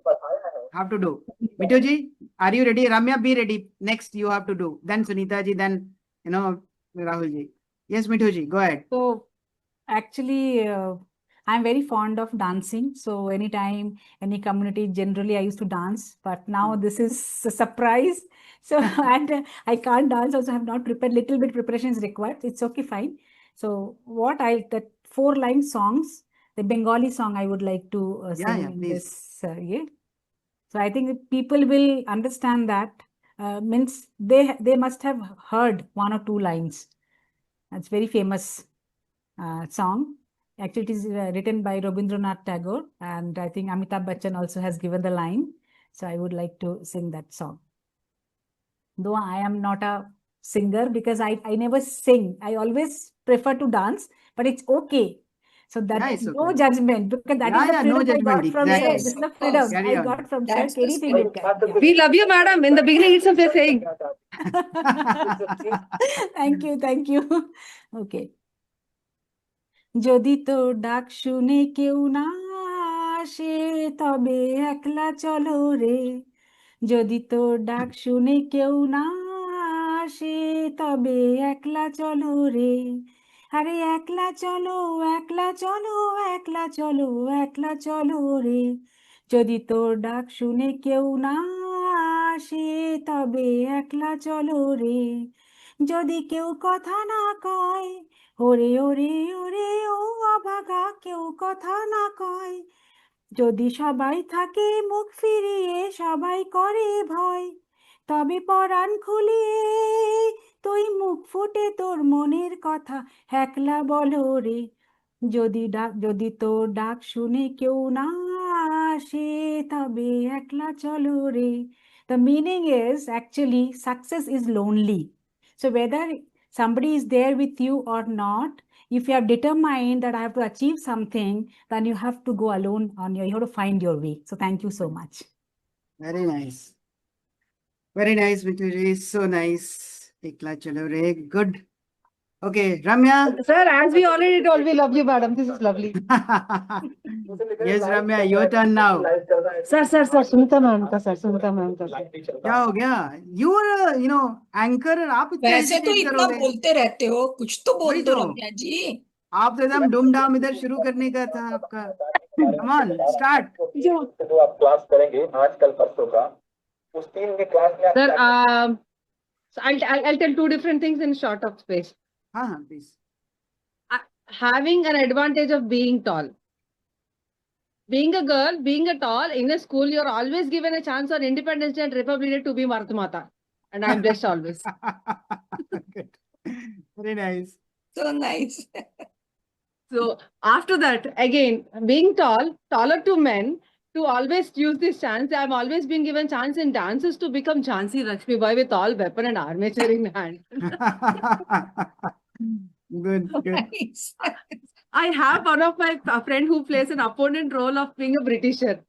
Have to do. Mithu ji, are you ready? Ramya, be ready. Next, you have to do. Then Sunita ji, then, Rahul ji. Yes, Mithu ji, go ahead. So actually, I'm very fond of dancing. So anytime, any community, generally I used to dance. But now this is a surprise. So and I can't dance. Also, I have not prepared. Little bit preparation is required. It's okay, fine. So that 4-line songs, the Bengali song I would like to sing in please. this year. So I think people will understand that. Means they must have heard 1 or 2 lines. It's very famous song. Actually, it is written by Rabindranath Tagore, and I think Amitabh Bachchan also has given the line. So I would like to sing that song. Though I am not a singer because I never sing. I always prefer to dance, but it's okay. So that Yeah, it's no okay. judgment, because that is the Yeah, no freedom I judgment, got from exactly. sir. This is the freedom Carry I on. got from sir. That's the Anything you can. Yeah. We love you, madam. In the beginning itself, we are saying. Thank you. Okay. যদি তোর ডাক শুনে কেউ না আসে তবে একলা চলো রে, যদি তোর ডাক শুনে কেউ না আসে তবে একলা চলো রে, আরে একলা চলো, একলা চলো, একলা চলো, একলা চলো রে, যদি তোর ডাক শুনে কেউ না আসে তবে একলা চলো রে, যদি কেউ কথা না কয়, ওরে ওরে ওরে ও অভাগা, কেউ কথা না কয়, যদি সবাই থাকে মুখ ফিরিয়ে, সবাই করে ভয়, তবে পরাণ খুলিয়ে তুই মুখ ফুটে তোর মনের কথা একলা বলো রে, যদি তোর ডাক শুনে কেউ না আসে তবে একলা চলো রে. The meaning is actually success is lonely. So whether somebody is there with you or not, if you have determined that I have to achieve something, then you have to go alone you have to find your way. So thank you so much. Very nice. Very nice, Mithu ji. So nice. Ekla chalo re. Good. Okay, Ramya. Sir, as we already told, we love you, madam. This is lovely. Yes, Ramya, your turn now. Sir, Sunita ma'am ka, sir, Sunita ma'am ka. क्या हो गया? You are a, anchor. आप इतना वैसे तो hesitate इतना करोगे. बोलते रहते हो, कुछ तो बोल वही दो तो. रम्या जी. आप तो एकदम डुमडाम इधर शुरू करने का था आपका. Come on, start. जो आप क्लास करेंगे आज कल परसों का, उस 3 के क्लास में आप Sir, क्या so I'll tell 2 different things in short of space. हाँ, please. Having an advantage of being tall. Being a girl, being a tall, in a school, you're always given a chance on Independence Day and Republic Day to be Bharat Mata. And I'm blessed always. Good. Very nice. So nice. So after that, again, being tall, taller to men, to always use this chance. I'm always being given chance in dances to become Jhansi Lakshmi Bai with all weapon and armature in hand. Good. Nice. I have one of my friend who plays an opponent role of being a Britisher.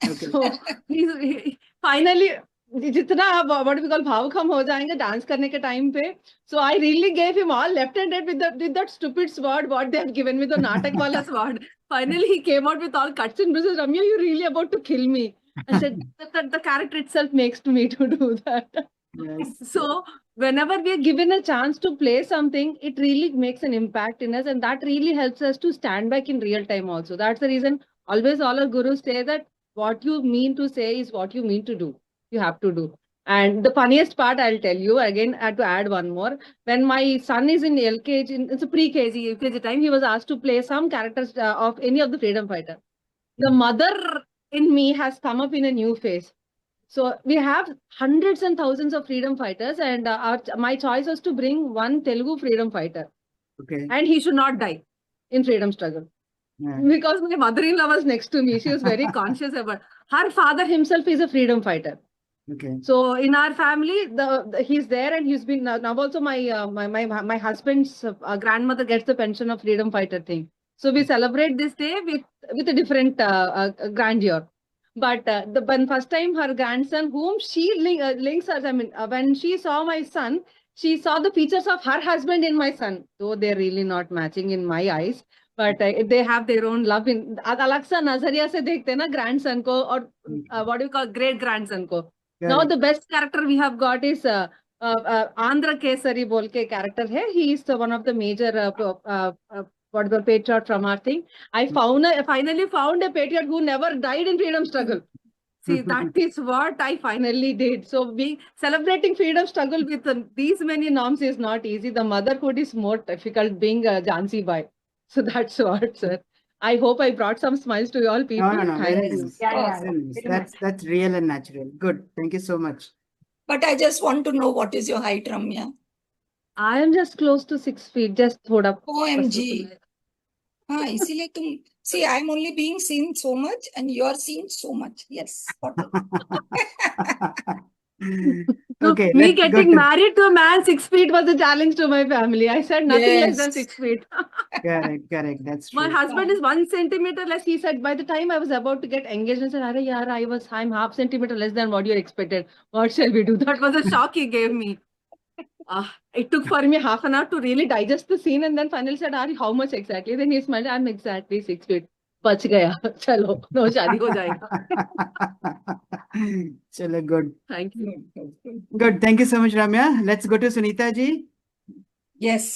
Okay. So he finally जितना आप what we call भावुक हम हो जाएंगे dance करने के time पे. So I really gave him all left and right with that stupid sword what they have given me, the नाटक वाला sword. Finally he came out with all cuts and bruises. Ramya, you're really about to kill me. I said that the character itself makes to me to do that. Yes. So whenever we are given a chance to play something, it really makes an impact in us, and that really helps us to stand back in real time also. That's the reason always all our gurus say that what you mean to say is what you mean to do. You have to do. And the funniest part, I'll tell you again, I had to add one more. When my son is in LKG, it's a pre-KG, UKG time, he was asked to play some characters of any of the freedom fighter. The mother in me has come up in a new phase. So we have hundreds and thousands of freedom fighters, and my choice was to bring one Telugu freedom fighter. Okay. And he should not die in freedom struggle. Yeah. Because my mother-in-law was next to me. She was very conscious about her father himself is a freedom fighter. Okay. So in our family, he's there, and he's been now also my husband's grandmother gets the pension of freedom fighter thing. So we celebrate this day with a different grandeur. But when first time her grandson, whom she links us, I mean, when she saw my son, she saw the features of her husband in my son, though they're really not matching in my eyes. But they have their own love in Alexa Nazaria se dekhte na grandson ko or what do you call great grandson ko. Now the best character we have got is Andhra Kesari Bolke character hai. He is one of the major what the patriot from our thing. I finally found a patriot who never died in freedom struggle. See, that is what I finally did. So celebrating freedom struggle with these many norms is not easy. The motherhood is more difficult being Jhansi Bai. So that's what, sir. I hope I brought some smiles to all people. No, very nice. Yeah, Very nice. very much. That's real and natural. Good. Thank you so much. But I just want to know what is your height, Ramya? I am just close to 6 feet, just thoda. OMG. हाँ इसीलिए तुम see I'm only being seen so much and you are seen so much. Yes. Okay. Me let's go getting to- married to a man 6 feet was a challenge to my family. I said nothing less than Yes. 6 feet. Correct. That's true. My husband is 1 centimeter less. He said by the time I was about to get engaged, I said, "Arey yaar, I'm half centimeter less than what you expected. What shall we do?" That was a shock he gave me. It took for me half an hour to really digest the scene, and then finally said, "Ari, how much exactly?" Then he smiled, "I'm exactly 6 feet." बच गया चलो no शादी हो जाएगा. Chalo, good. Thank you. Good. Thank you so much, Ramya. Let's go to Sunita ji. Yes.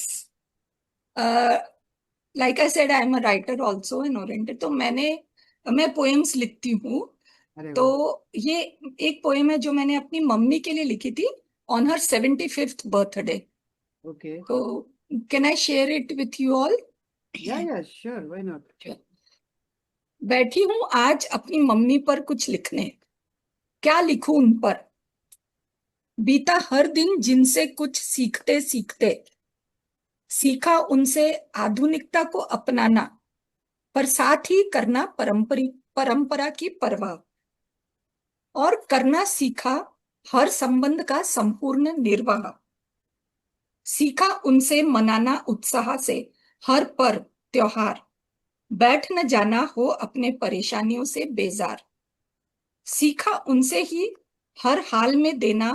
Like I said, I am a writer also and oriented. तो मैं poems लिखती हूँ. अरे तो वाह. ये एक पोएम है जो मैंने अपनी मम्मी के लिए लिखी थी on her 75th birthday. Okay. So can I share it with you all? Yeah, sure. Why not? बैठी हूँ आज अपनी मम्मी पर कुछ लिखने. क्या लिखूं उन पर? बीता हर दिन जिनसे कुछ सीखते सीखते. सीखा उनसे आधुनिकता को अपनाना, पर साथ ही करना परंपरा की परवाह. और करना सीखा हर संबंध का संपूर्ण निर्वाह. सीखा उनसे मनाना उत्साह से हर पर्व त्योहार. बैठ न जाना हो अपने परेशानियों से बेजार. सीखा उनसे ही हर हाल में देना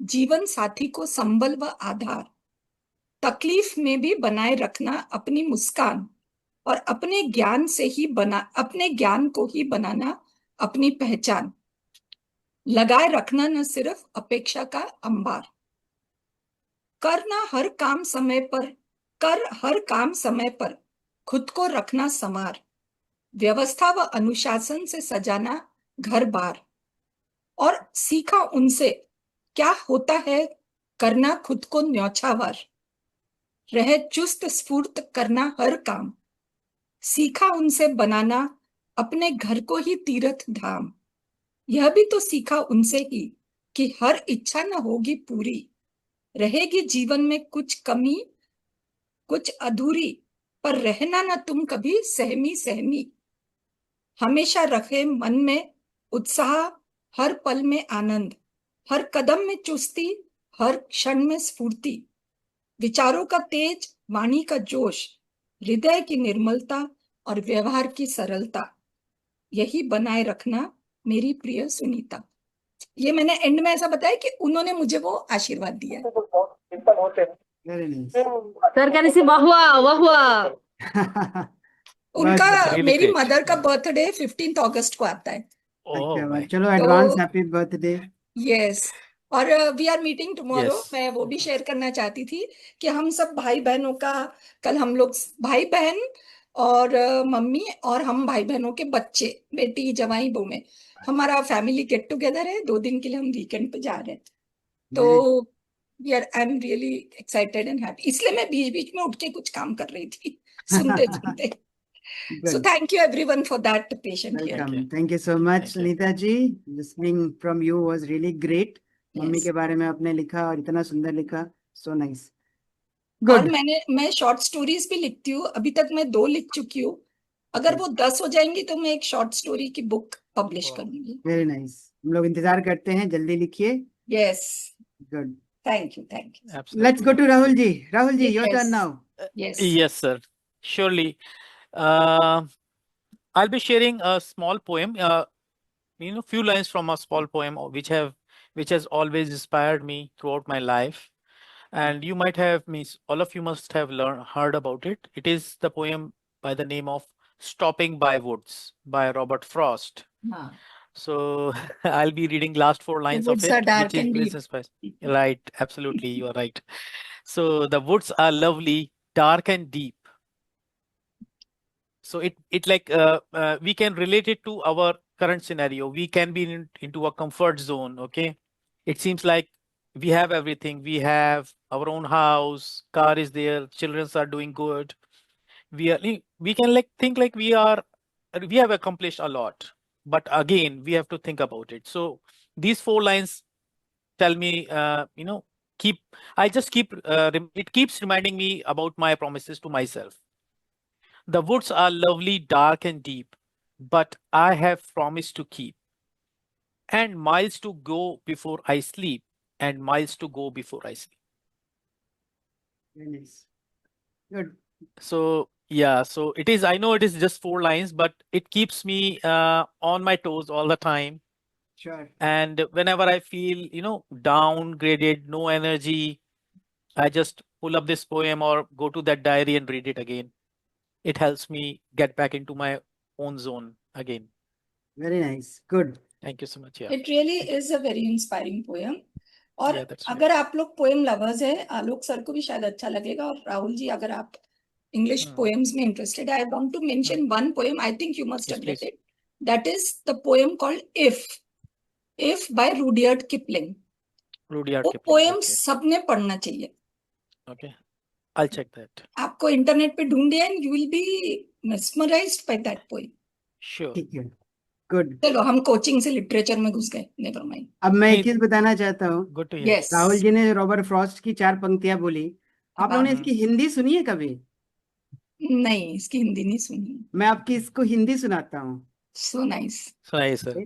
जीवन साथी को संबल व आधार. तकलीफ में भी बनाए रखना अपनी मुस्कान और अपने ज्ञान को ही बनाना अपनी पहचान. लगाए रखना न सिर्फ अपेक्षा का अंबार. करना हर काम समय पर खुद को रखना संवार. व्यवस्था व अनुशासन से सजाना घर बार. और सीखा उनसे क्या होता है करना खुद को न्यौछावर. रहे चुस्त स्फूर्त करना हर काम. सीखा उनसे बनाना अपने घर को ही तीर्थ धाम. यह भी तो सीखा उनसे ही कि हर इच्छा न होगी पूरी. रहेगी जीवन में कुछ कमी कुछ अधूरी. पर रहना न तुम कभी सहमी. हमेशा रखे मन में उत्साह, हर पल में आनंद, हर कदम में चुस्ती, हर क्षण में स्फूर्ति. विचारों का तेज, वाणी का जोश, हृदय की निर्मलता और व्यवहार की सरलता यही बनाए रखना मेरी प्रिय सुनीता। ये मैंने एंड में ऐसा बताया कि उन्होंने मुझे वो आशीर्वाद दिया है। सिंपल होते हैं। Very nice. Sir, can you see वाह वाह वाह वाह? उनका बहुत really मेरी great. मदर का बर्थडे 15 अगस्त को आता है। Oh अच्छा, my. चलो एडवांस तो हैप्पी बर्थडे। यस, और we are meeting tomorrow. Yes. मैं वो भी शेयर करना चाहती थी कि हम सब भाई बहनों का, कल हम लोग भाई बहन और मम्मी और हम भाई बहनों के बच्चे, बेटी, जवाई, बहू में हमारा फैमिली गेट टुगेदर है। 2 दिन के लिए हम वीकेंड पे जा रहे हैं। तो I am really excited and happy. इसलिए मैं बीच बीच में उठ के कुछ काम कर रही थी सुनते सुनते। So thank you everyone for that patient here. Welcome, thank you so much Thank you. Sunita ji. Listening from you was really great. Mummy Yes. के बारे में आपने लिखा और इतना सुंदर लिखा, सो नाइस। और गुड। मैं शॉर्ट स्टोरीज भी लिखती हूँ। अभी तक मैं 2 लिख चुकी हूँ। अगर वो 10 हो जाएंगी तो मैं एक शॉर्ट स्टोरी की बुक पब्लिश Wow. करूंगी। वेरी नाइस, हम लोग इंतजार करते हैं, जल्दी लिखिए। Yes, good, thank you, thank you. Absolutely. Let's go to Rahul ji. Rahul ji, your Yes. Turn now. Yes, Yes, sir. Surely. Uh, I'll be sharing a small poem, few lines from a small poem which has always inspired me throughout my life. And you might have, all of you must have heard about it. It is the poem by the name of Stopping by Woods by Robert Frost. हाँ, So I'll be reading last 4 lines of woods are it, dark which and is deep. inspired. Right, absolutely, you are right. So the woods are lovely, dark and deep. So it like we can relate it to our current scenario. We can be into a comfort zone. Okay, it seems like we have everything. We have our own house, car is there, children are doing good. We can like think like we have accomplished a lot. But again, we have to think about it. So these 4 lines tell me, it keeps reminding me about my promises to myself. The woods are lovely, dark and deep, but I have promised to keep. And miles to go before I sleep, and miles to go before I sleep. Very nice. Good. So yeah, so it is, I know it is just 4 lines, but it keeps me on my toes all the time. Sure. And whenever I feel, downgraded, no energy, I just pull up this poem or go to that diary and read it again. It helps me get back into my own zone again. Very nice. Good. Thank you so much. Yeah. It really is a very inspiring poem. और Yeah, that's right. अगर आप लोग poem lovers है, आलोक sir को भी शायद अच्छा लगेगा। और राहुल जी, अगर आप इंग्लिश पोएम्स में interested, I want to mention one poem, I think you must have read it, that is the poem called if by Rudyard Kipling. वो पोएम सबने पढ़ना चाहिए। Okay, I'll check that. आपको इंटरनेट पे ढूंढिए and you will be mesmerised by that poem. Sure. ठीक है, good. चलो, हम कोचिंग से लिटरेचर में घुस गए, नेवर माइंड। अब मैं एक चीज बताना चाहता हूँ। Good to hear. Yes, Rahul ji ने रॉबर्ट फ्रॉस्ट की 4 पंक्तियां बोली, आप लोगों ने इसकी हिंदी सुनी है कभी? नहीं, इसकी हिंदी नहीं सुनी। मैं आपकी इसको हिंदी सुनाता हूँ। So nice. So nice, sir.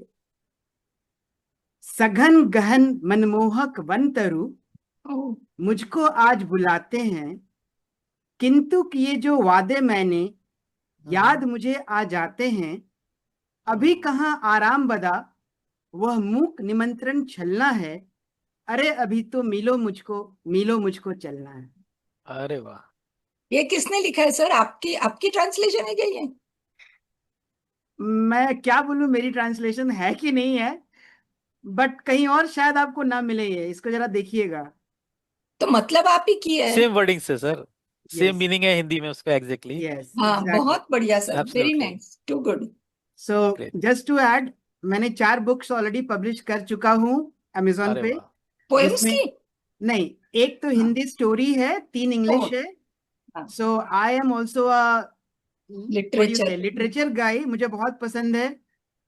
सघन गहन मनमोहक वन तरु ओह, मुझको आज बुलाते हैं, किंतु किए जो वादे मैंने याद मुझे आ जाते हैं। अभी कहाँ आराम बदा, वह मूक निमंत्रण छलना है। अरे अभी तो मिलो मुझको चलना है। अरे वाह, ये किसने लिखा है सर? आपकी ट्रांसलेशन है क्या ये? मैं क्या बोलूं, मेरी ट्रांसलेशन है कि नहीं है, बट कहीं और शायद आपको ना मिले। ये इसको जरा देखिएगा। तो मतलब आप ही की है। सेम वर्डिंग से सर, सेम Yes. मीनिंग है हिंदी में उसका एग्जैक्टली। यस, हाँ, बहुत बढ़िया sir, very Absolutely. Nice, to good. So Great. Just to add, मैंने 4 बुक्स ऑलरेडी पब्लिश कर चुका हूँ अमेजोन अरे पे। वाह, पोएम्स जिसमें की? नहीं, एक तो हिंदी स्टोरी है, 3 इंग्लिश ओह, है। हाँ। So I am also a literature literature guy. मुझे बहुत पसंद है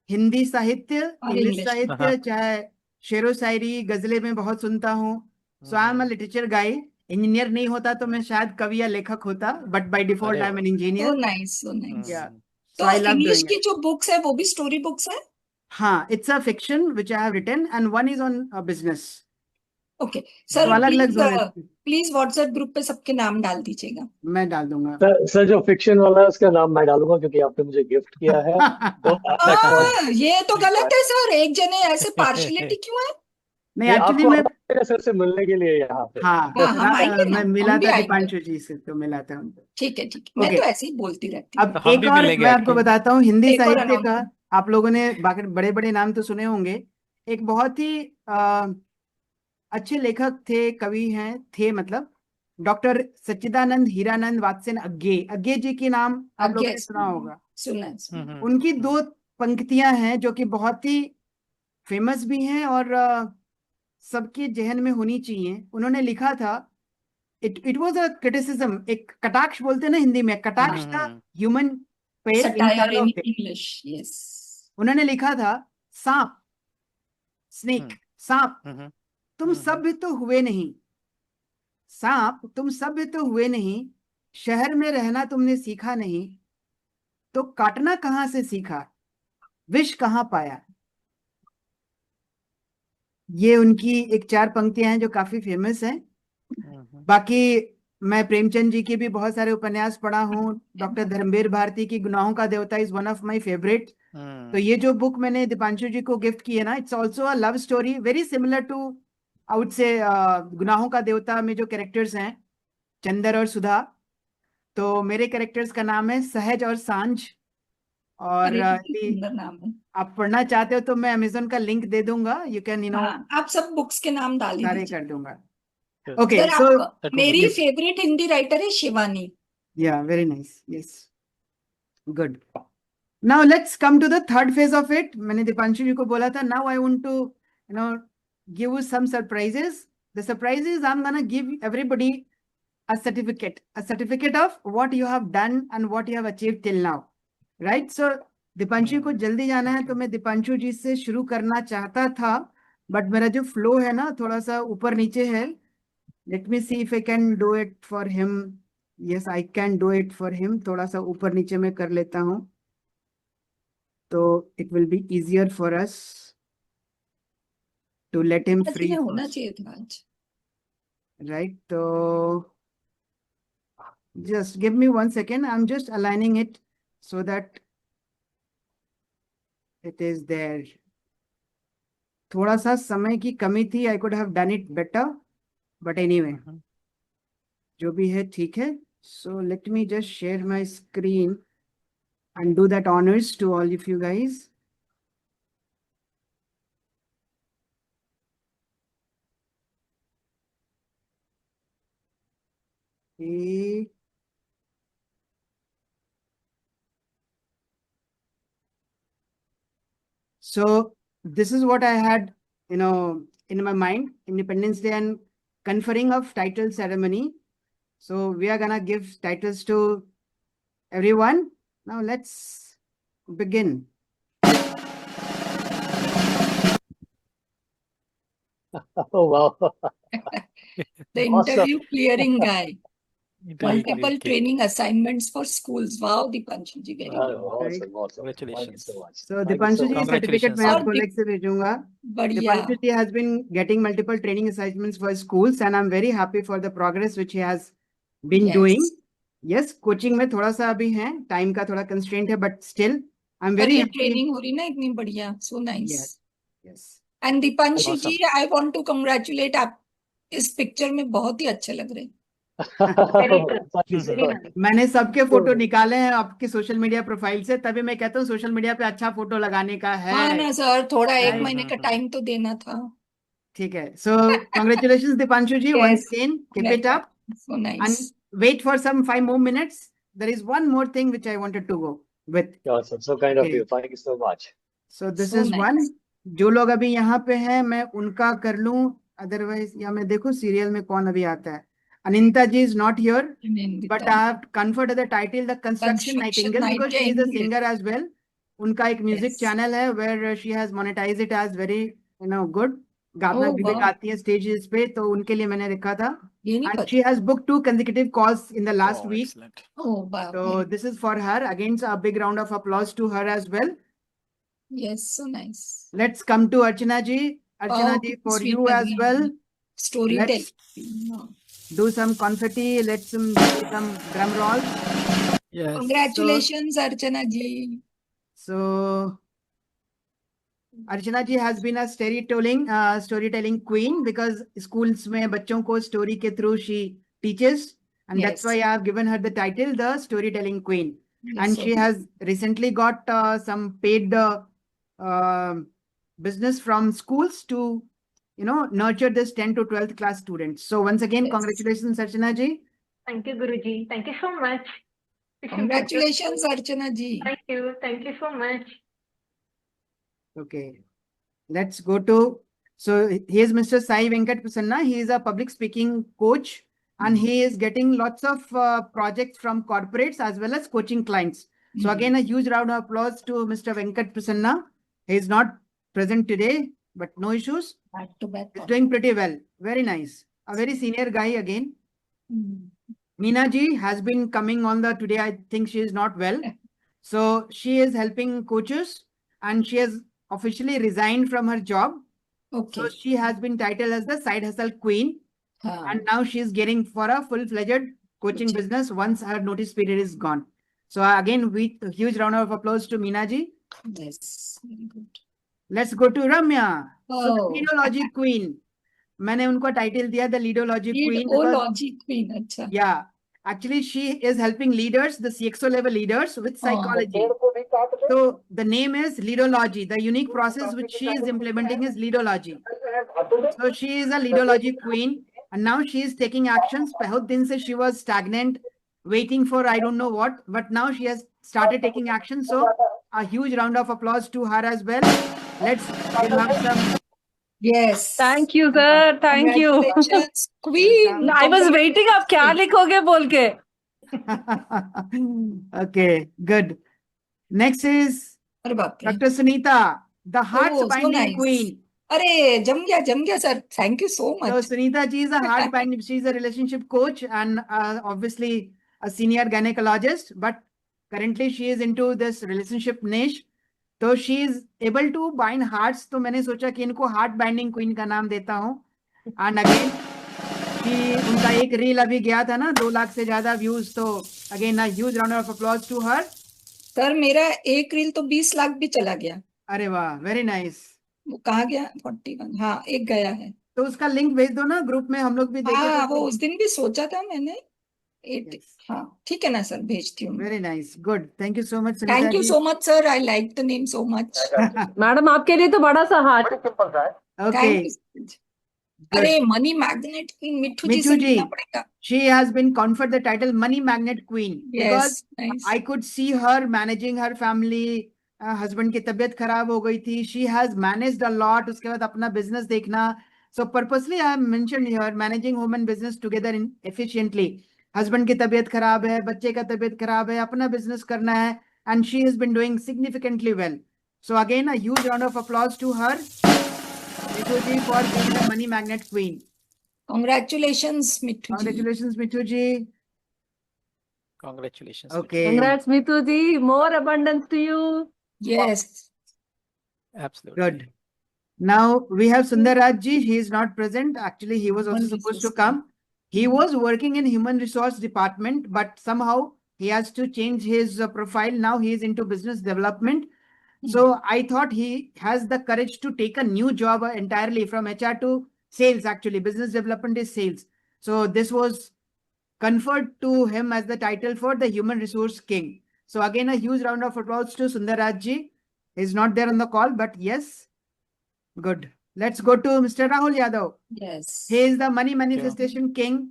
हिंदी साहित्य, और इंग्लिश इंग्लिश। साहित्य, चाहे शेरो शायरी, गजलें में बहुत सुनता हूँ। So I am a literature guy. Engineer नहीं होता तो मैं शायद कवि या लेखक होता, बट बाय डिफॉल्ट अरे आई एम एन वाह। Engineer. So nice, so nice. या तो so I love English doing की इट। जो बुक्स है वो भी स्टोरी बुक्स है? हाँ, it's a fiction which I have written and one is on business. Okay तो सर, अलग अलग प्लीज जोन है। प्लीज व्हाट्सएप ग्रुप पे सबके नाम डाल दीजिएगा। मैं डाल दूंगा। सर जो फिक्शन वाला है उसका नाम मैं डालूंगा क्योंकि आपने मुझे गिफ्ट किया है। तो ये तो गलत है सर, एक जने ऐसे पार्शियलिटी क्यों है? नहीं एक्चुअली मैं सर से मिलने के लिए यहाँ पे। हाँ हम आएंगे ना, मैं मिला हम भी था आएंगे। दीपांशु जी से, तो मिला था उनको। ठीक है मैं Okay. तो ऐसे ही बोलती रहती हूँ। अब हम एक भी और मिलेंगे मैं आपको actually। बताता हूँ, हिंदी एक और साहित्य का announcement। आप लोगों ने बाकी बड़े बड़े नाम तो सुने होंगे। एक बहुत ही अच्छे लेखक थे, कवि हैं, थे मतलब डॉक्टर सच्चिदानंद हीरानंद वात्स्य अग्गे। अग्गे जी के नाम आप लोगों ने सुना होगा। सुना है, सुना है। उनकी दो पंक्तियां हैं जो कि बहुत ही फेमस भी हैं और सबके जहन में होनी चाहिए। उन्होंने लिखा था, इट वाज अ क्रिटिसिज्म, एक कटाक्ष बोलते हैं ना हिंदी में, कटाक्ष था ह्यूमन पे, सटायर इंसानों इन पे। English, yes. उन्होंने लिखा था, सांप, स्नेक, सांप तुम सभ्य तो हुए नहीं, सांप तुम सभ्य तो हुए नहीं, शहर में रहना तुमने सीखा नहीं, तो काटना कहां से सीखा, विष कहां पाया। ये उनकी एक 4 पंक्तियां हैं जो काफी फेमस हैं। बाकी मैं प्रेमचंद जी के भी बहुत सारे उपन्यास पढ़ा हूँ। डॉक्टर धर्मवीर भारती की गुनाहों का देवता is one of my favourite. तो ये जो बुक मैंने दीपांशु जी को गिफ्ट की है ना, it's also a love story, very similar to I would say गुनाहों का देवता में जो कैरेक्टर्स हैं चंदर और सुधा। तो मेरे कैरेक्टर्स का नाम है सहज और सांझ। और सुंदर नाम है। आप पढ़ना चाहते हो तो मैं अमेज़न का लिंक दे दूंगा, यू कैन आप सब बुक्स के नाम डाल सारे दीजिए। कर दूंगा। ओके सर, सो मेरी फेवरेट हिंदी राइटर है Shivani. Yeah very nice, yes, good. Now let's come to the third phase of it. मैंने दीपांशु जी को बोला था, now I want to give you some surprises. The surprise is I'm gonna give everybody a certificate of what you have done and what you have achieved till now, right? So Deepanshu को जल्दी जाना है, तो मैं दीपांशु जी से शुरू करना चाहता था, बट मेरा जो फ्लो है ना थोड़ा सा ऊपर नीचे है। Let me see if I can do it for him. Yes, I can do it for him. थोड़ा सा ऊपर नीचे में कर लेता हूँ, तो it will be easier for us to let him free होना चाहिए था आज, right? So just give me 1 second, I'm just aligning it so that it is there. थोड़ा सा समय की कमी थी, I could have done it better, but anyway जो भी है ठीक है। So let me just share my screen and do that honors to all of you guys. Okay. So this is what I had, in my mind, Independence Day and conferring of title ceremony. So we are gonna give titles to everyone. Now let's begin. Oh wow. the interview clearing guy. Multiple training assignments for schools. Wow, Dipanshu ji, very good. Awesome. Congratulations. So Dipanshu ji, certificate मैं आपको अलग से भेजूंगा. Dipanshu ji has been getting multiple training assignments for schools, and I'm very happy for the progress which he has been doing. Yes, coaching में थोड़ा सा अभी है, time का थोड़ा constraint है, but still I'm very happy. Training हो रही ना इतनी बढ़िया, so nice. Yes. And Dipanshu ji, I want to congratulate आप इस पिक्चर में बहुत ही अच्छे लग रहे हैं. मैंने सबके फोटो निकाले हैं आपके सोशल मीडिया प्रोफाइल से, तभी मैं कहता हूँ सोशल मीडिया पे अच्छा फोटो लगाने का है। हाँ ना सर, थोड़ा 1 महीने का टाइम तो देना था. ठीक है, so congratulations Dipanshu ji, once again, keep it up. So nice. And wait for some 5 more minutes. There is one more thing which I wanted to go with. Awesome, so kind of you. Thank you so much. So this is one. जो लोग अभी यहाँ पे हैं मैं उनका कर लूं, अदरवाइज या मैं देखूं सीरियल में कौन अभी आता है. Ananta ji is not here, but I have conferred the title the Construction Nightingale because she is a singer as well. उनका एक म्यूजिक चैनल है where she has monetized it as very good. गाना भी गाती है stages पे, तो उनके लिए मैंने रखा था. And she has booked 2 consecutive calls in the last week. Oh wow. So this is for her. Again, a big round of applause to her as well. Yes, so nice. Let's come to Archana ji. Archana ji, for you as well. Storytelling. do some confetti. Let's do some drum rolls. Yes. Congratulations, Archana ji. So Archana ji has been a storytelling queen because schools mein bachon ko story ke through she teaches, and that's Yes. why I have given her the title, the storytelling queen. Yes, And so she has recently got some paid business from schools to, nurture this 10 to 12th class students. So once again, Yes. congratulations, Archana ji. Thank you, Guruji. Thank you so much. Congratulations, Archana ji. Thank you. Thank you so much. Okay, let's go to, so here's Mr. Sai Venkat Prasanna. He is a public speaking coach and he is getting lots of projects from corporates as well as coaching clients. So again, a huge round of applause to Mr. Venkat Prasanna. He is not present today, but no issues. Back to back. He's doing pretty well. Very nice. A very senior guy again. Meena ji has been coming on the today. I think she is not well. So she is helping coaches and she has officially resigned from her job. Okay. So she has been titled as the side hustle queen. And now she is getting for a full-fledged coaching business once her notice period is gone. So again, with a huge round of applause to Meena ji. Yes, very good. Let's go to Ramya. So the Oh. Leadology queen. मैंने उनको title दिया the Leadology queen. Leadology queen, अच्छा. Yeah. Actually, she is helping leaders, the CXO level leaders with psychology. So the name is Leadology. The unique process which she is implementing is Leadology. So she is a Leadology queen and now she is taking actions. बहुत दिन से she was stagnant, waiting for I don't know what, but now she has started taking action. So a huge round of applause to her as well. Let's give her some. Yes. Thank you, sir. Thank you. Congratulations, queen. I was waiting. आप क्या लिखोगे बोल के? Okay, good. Next is Dr. Sunita, the heart binding queen. अरे जम गया sir. Thank you so much. So Sunita ji is a heart binding. She is a relationship coach and obviously a senior gynecologist. But currently she is into this relationship niche. So she is able to bind hearts. तो मैंने सोचा कि इनको heart binding queen का नाम देता हूँ. And again, उनका एक reel अभी गया था ना 2 लाख से ज्यादा views. तो again a huge round of applause to her. Sir मेरा एक रील तो 20 लाख भी चला गया. अरे वाह, very nice. वो कहाँ गया? 41. हाँ, एक गया है. तो उसका लिंक भेज दो ना ग्रुप में, हम लोग भी देखेंगे. हाँ, वो उस दिन भी सोचा था मैंने. हाँ, ठीक है ना सर, भेजती हूँ. Very nice, good. Thank you so much. Thank you so much, sir. I like the name so much. Madam आपके लिए तो बड़ा सा हार्ट. Okay. अरे money magnet queen मिठू जी से मिलना पड़ेगा. She has been conferred the title Money Magnet Queen. Yes, because nice. I could see her managing her family. Husband की तबीयत खराब हो गई थी. She has managed a lot. उसके बाद अपना business देखना. So purposely I have mentioned here managing home and business together efficiently. Husband की तबीयत खराब है, बच्चे का तबीयत खराब है, अपना business करना है, and she has been doing significantly well. So again, a huge round of applause to her, Mithu ji, for being the Money Magnet Queen. Congratulations, Mithu ji. Congratulations, Mithu ji. Congratulations. Okay. Congrats, Mithu ji. More abundance to you. Yes. Absolutely. Good. Now we have Sundar Raj ji. He is not present. Actually, he was also supposed to come. He was working in human resource department, but somehow he has to change his profile. Now he is into business development. So I thought he has the courage to take a new job entirely from HR to sales. Actually, business development is sales. So this was conferred to him as the title for the human resource king. So again, a huge round of applause to Sundar Raj ji. He's not there on the call, but yes, good. Let's go to Mr. Rahul Yadav. Yes. He is the money manifestation king.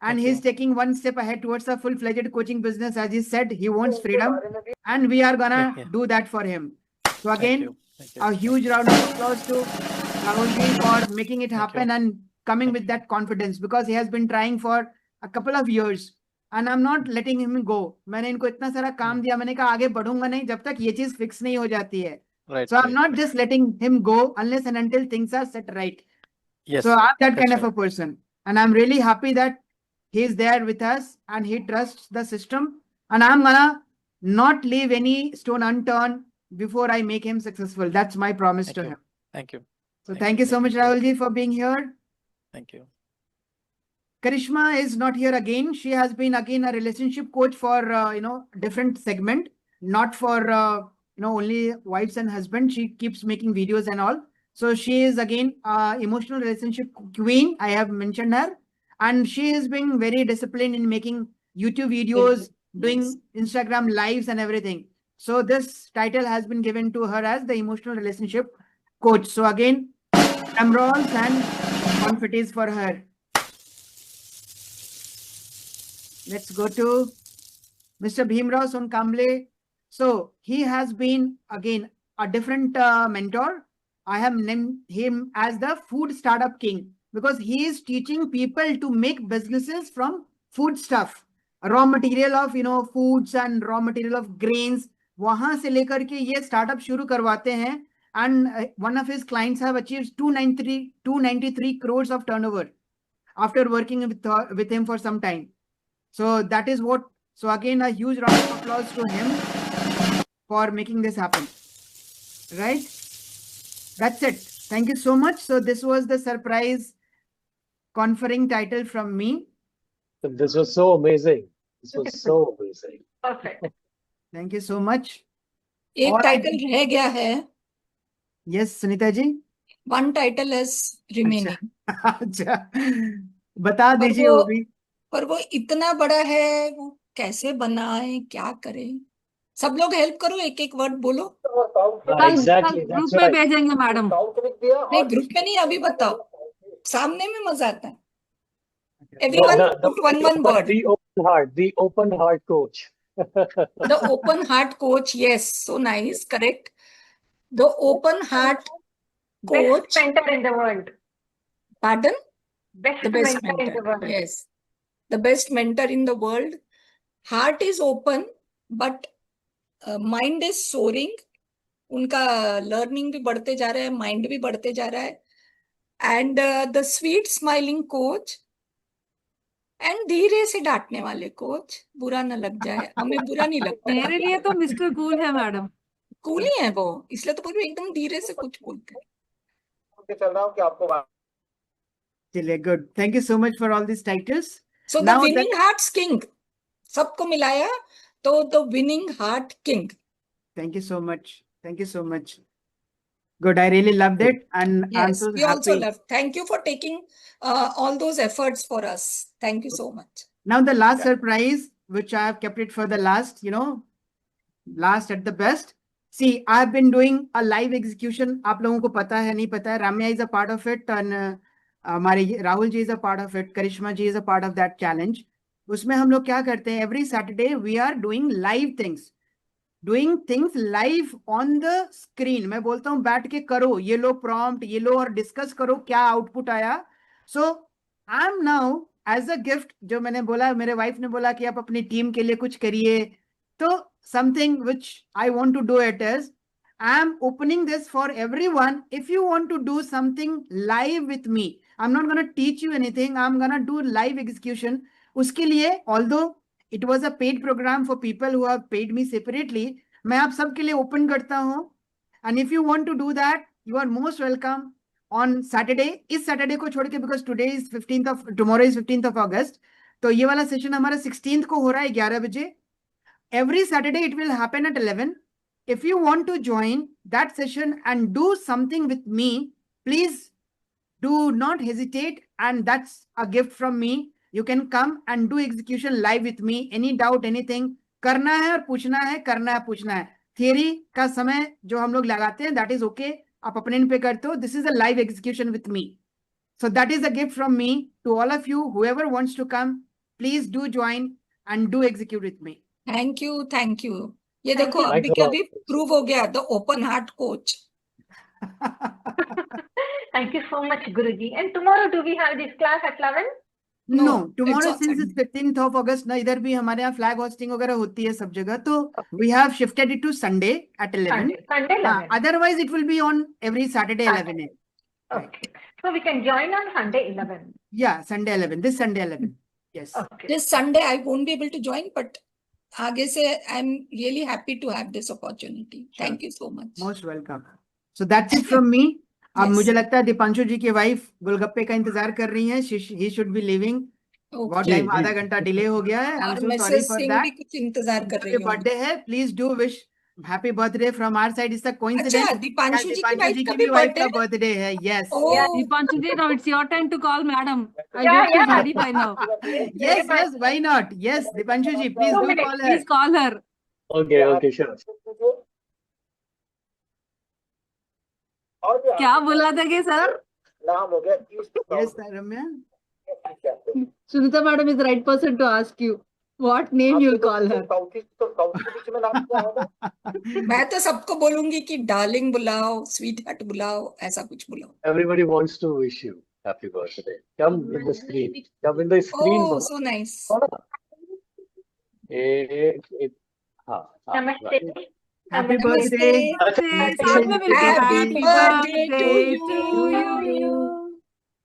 And he's taking one step ahead towards a full-fledged coaching business. As he said, he wants freedom. And we are gonna do that for him. So again, a huge round of applause to Rahul ji for making it happen and coming with that confidence, because he has been trying for a couple of years. And I'm not letting him go. मैंने इनको इतना सारा काम दिया, मैंने कहा आगे बढ़ूंगा नहीं जब तक ये चीज fix नहीं हो जाती है. So I'm not just letting him go unless and until things are set right. Yes. So I'm that kind of a person. And I'm really happy that he's there with us and he trusts the system. And I'm gonna not leave any stone unturned before I make him successful. That's my promise to him. Thank you. So thank you so much, Rahul ji, for being here. Thank you. Karishma is not here again. She has been again a relationship coach for different segment, not for only wives and husbands. She keeps making videos and all. So she is again emotional relationship queen. I have mentioned her, and she is being very disciplined in making YouTube videos, doing Instagram lives and everything. So this title has been given to her as the emotional relationship coach. So again, drum rolls and confettis for her. Let's go to Mr. Bhimrao Sonkamble. So he has been again a different mentor. I have named him as the food startup king because he is teaching people to make businesses from food stuff, raw material of foods and raw material of grains. वहां से लेकर के ये startup शुरू करवाते हैं. And one of his clients have achieved 293 crores of turnover after working with him for some time. So that is what. So again, a huge round of applause to him for making this happen. Right? That's it. Thank you so much. So this was the surprise conferring title from me. This was so amazing. This was so amazing. Perfect. Thank you so much. एक और- title रह गया है. Yes, Sunita ji. One title is remaining. अच्छा, बता दीजिए वो भी. पर वो इतना बड़ा है, वो कैसे बनाए, क्या करें? सब लोग हेल्प करो, एक एक वर्ड बोलो. Exactly. ग्रुप That's में right. भेजेंगे मैडम. नहीं, ग्रुप में नहीं, अभी बताओ. सामने में मजा आता है. No, Everyone the put one word. the open heart coach. The open heart coach. Yes, so nice. Correct. The open heart coach. Best mentor in the world. Pardon? Best The best mentor in the mentor. world. Yes. The best mentor in the world. Heart is open, but mind is soaring. उनका learning भी बढ़ते जा रहा है, mind भी बढ़ते जा रहा है. And the sweet smiling coach. And धीरे से डांटने वाले कोच. बुरा न लग जाए, हमें बुरा नहीं लगता. मेरे लिए तो मिस्टर कूल है मैडम. कूल ही है वो, इसलिए तो पूरे एकदम धीरे से कुछ बोलते हैं. चल रहा हूँ कि आपको चलिए, good. Thank you so much for all these titles. So the Now winning hearts king. सबको मिलाया तो the winning heart king. Thank you so much. Thank you so much. Good. I really loved it, and I'm Yes, so we also happy. love. Thank you for taking all those efforts for us. Thank you so much. Now the last surprise, which I have kept it for the last, last at the best. See, I've been doing a live execution. आप लोगों को पता है नहीं पता है. Ramya is a part of it, and हमारे Rahul ji is a part of it. Karishma ji is a part of that challenge. उसमें हम लोग क्या करते हैं? Every Saturday we are doing live things. Doing things live on the screen. मैं बोलता हूँ बैठ के करो, ये लो prompt, ये लो और डिस्कस करो क्या आउटपुट आया. So I'm now as a gift, जो मैंने बोला, मेरे वाइफ ने बोला कि आप अपनी टीम के लिए कुछ करिए. तो something which I want to do it is, I'm opening this for everyone. If you want to do something live with me, I'm not going to teach you anything. I'm going to do live execution. उसके लिए, although it was a paid program for people who have paid me separately, मैं आप सबके लिए open करता हूँ. And if you want to do that, you are most welcome on Saturday. इस Saturday को छोड़ के, because tomorrow is 15th of August. तो ये वाला session हमारा 16th को हो रहा है 11 बजे. Every Saturday it will happen at 11. If you want to join that session and do something with me, please do not hesitate. And that's a gift from me. You can come and do execution live with me. Any doubt, anything, करना है और पूछना है, करना है पूछना है. Theory का समय जो हम लोग लगाते हैं, that is okay. आप अपने पे करते हो. This is a live execution with me. So that is a gift from me to all of you. Whoever wants to come, please do join and do execute with me. Thank you, thank you. ये Thank देखो you. अभी के अभी prove हो गया, the open heart coach. Thank you so much, Guruji. And tomorrow, do we have this class at 11? No, tomorrow it's on since it's 15th of August, ना इधर भी हमारे यहाँ flag hosting वगैरह होती है सब जगह, तो we have shifted it to Sunday at 11. Sunday 11. Otherwise, it will be on every Saturday 11 a.m. Okay. So we can join on Sunday 11. Yeah, Sunday 11. This Sunday 11. Yes. Okay. This Sunday I won't be able to join, but आगे से I'm really happy to have this opportunity. Thank you so much. Most welcome. So that's it from me. अब Yes. मुझे लगता है दीपांशु जी की wife गोलगप्पे का इंतजार कर रही हैं. He should be leaving. बहुत जी, टाइम जी। आधा घंटा डिले हो गया है, आई एम और so sorry message for Singh भी दैट। कुछ इंतजार कर रही होंगी। बर्थडे है, please do wish happy birthday from our side. Is the coincidence अच्छा, दीपांशु जी की दीपांशु वाइफ जी का की भी भी वाइफ बर्थडे का है? बर्थडे है। Yes Oh, Dipanshu ji, now it's your turn to call madam. I Yeah, guess she's yeah. ready by now. yes, yes, why not? Yes, Dipanshu ji, please 2 do minutes. call her. Please call her. Okay, okay, sure. और भी क्या बोला था कि sir? नाम हो गया Yes, Ramya. Sunita madam is the right person to ask you what name you'll call her. South के बीच में नाम क्या होगा? मैं तो सबको बोलूंगी कि डार्लिंग बुलाओ, स्वीट हार्ट बुलाओ, ऐसा कुछ बुलाओ। Everybody wants to wish you happy birthday. Come in the screen. Come in the screen. Oh, Mama. so nice. हाँ, Namaste. right. Happy Namaste. birthday. साथ में मिलके Happy happy birthday to birthday you. to you.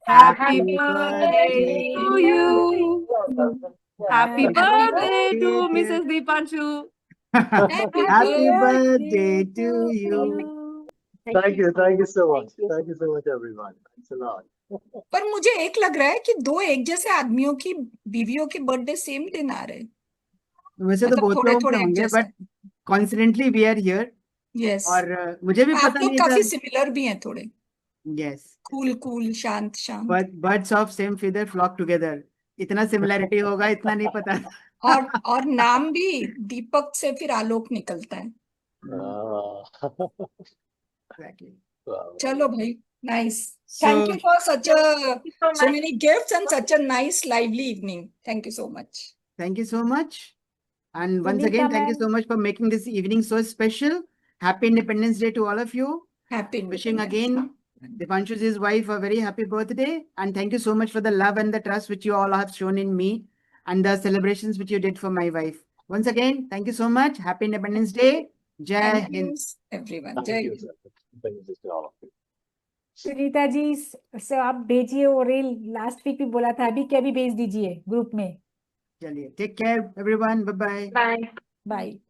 Happy Happy birthday birthday to you. Happy birthday to birthday. Mrs. Dipanshu. Happy birthday to you. Thank you so much. Thank you so much, everyone. Thanks a lot. पर मुझे एक लग रहा है कि दो एक जैसे आदमियों की बीवियों के बर्थडे सेम दिन आ रहे हैं। वैसे तो मतलब बहुत थोड़े लोगों के थोड़े एक होंगे, जैसे। But confidently we are here. Yes, और मुझे भी आप पता लोग नहीं काफी था। सिमिलर भी हैं थोड़े, यस, कूल कूल शांत शांत। But birds of same feather flock together. इतना सिमिलैरिटी होगा इतना नहीं पता। और नाम भी दीपक से फिर आलोक निकलता है। Exactly. Wow. चलो भाई, nice. So, thank you for such so so much. many gifts and such a nice lively evening. Thank you so much. thank you so much. And once Sunita again, thank you ma'am. so much for making this evening so special. Happy Independence Day to all of you. Happy Wishing Independence again Dipanshu's wife a very happy birthday. And thank you so much for the love and the trust which you all have shown in me and the celebrations which you did for my wife. Once again, thank you so much. Happy Independence Day. Jai Thank you Hind. everyone. Thank Jai you, Hind. sir. Thank you to all of you. Sunita ji से आप भेजिए वो reel, last week भी बोला था, अभी के अभी भेज दीजिए ग्रुप में। चलिए, take care everyone. Bye bye. Bye. Bye.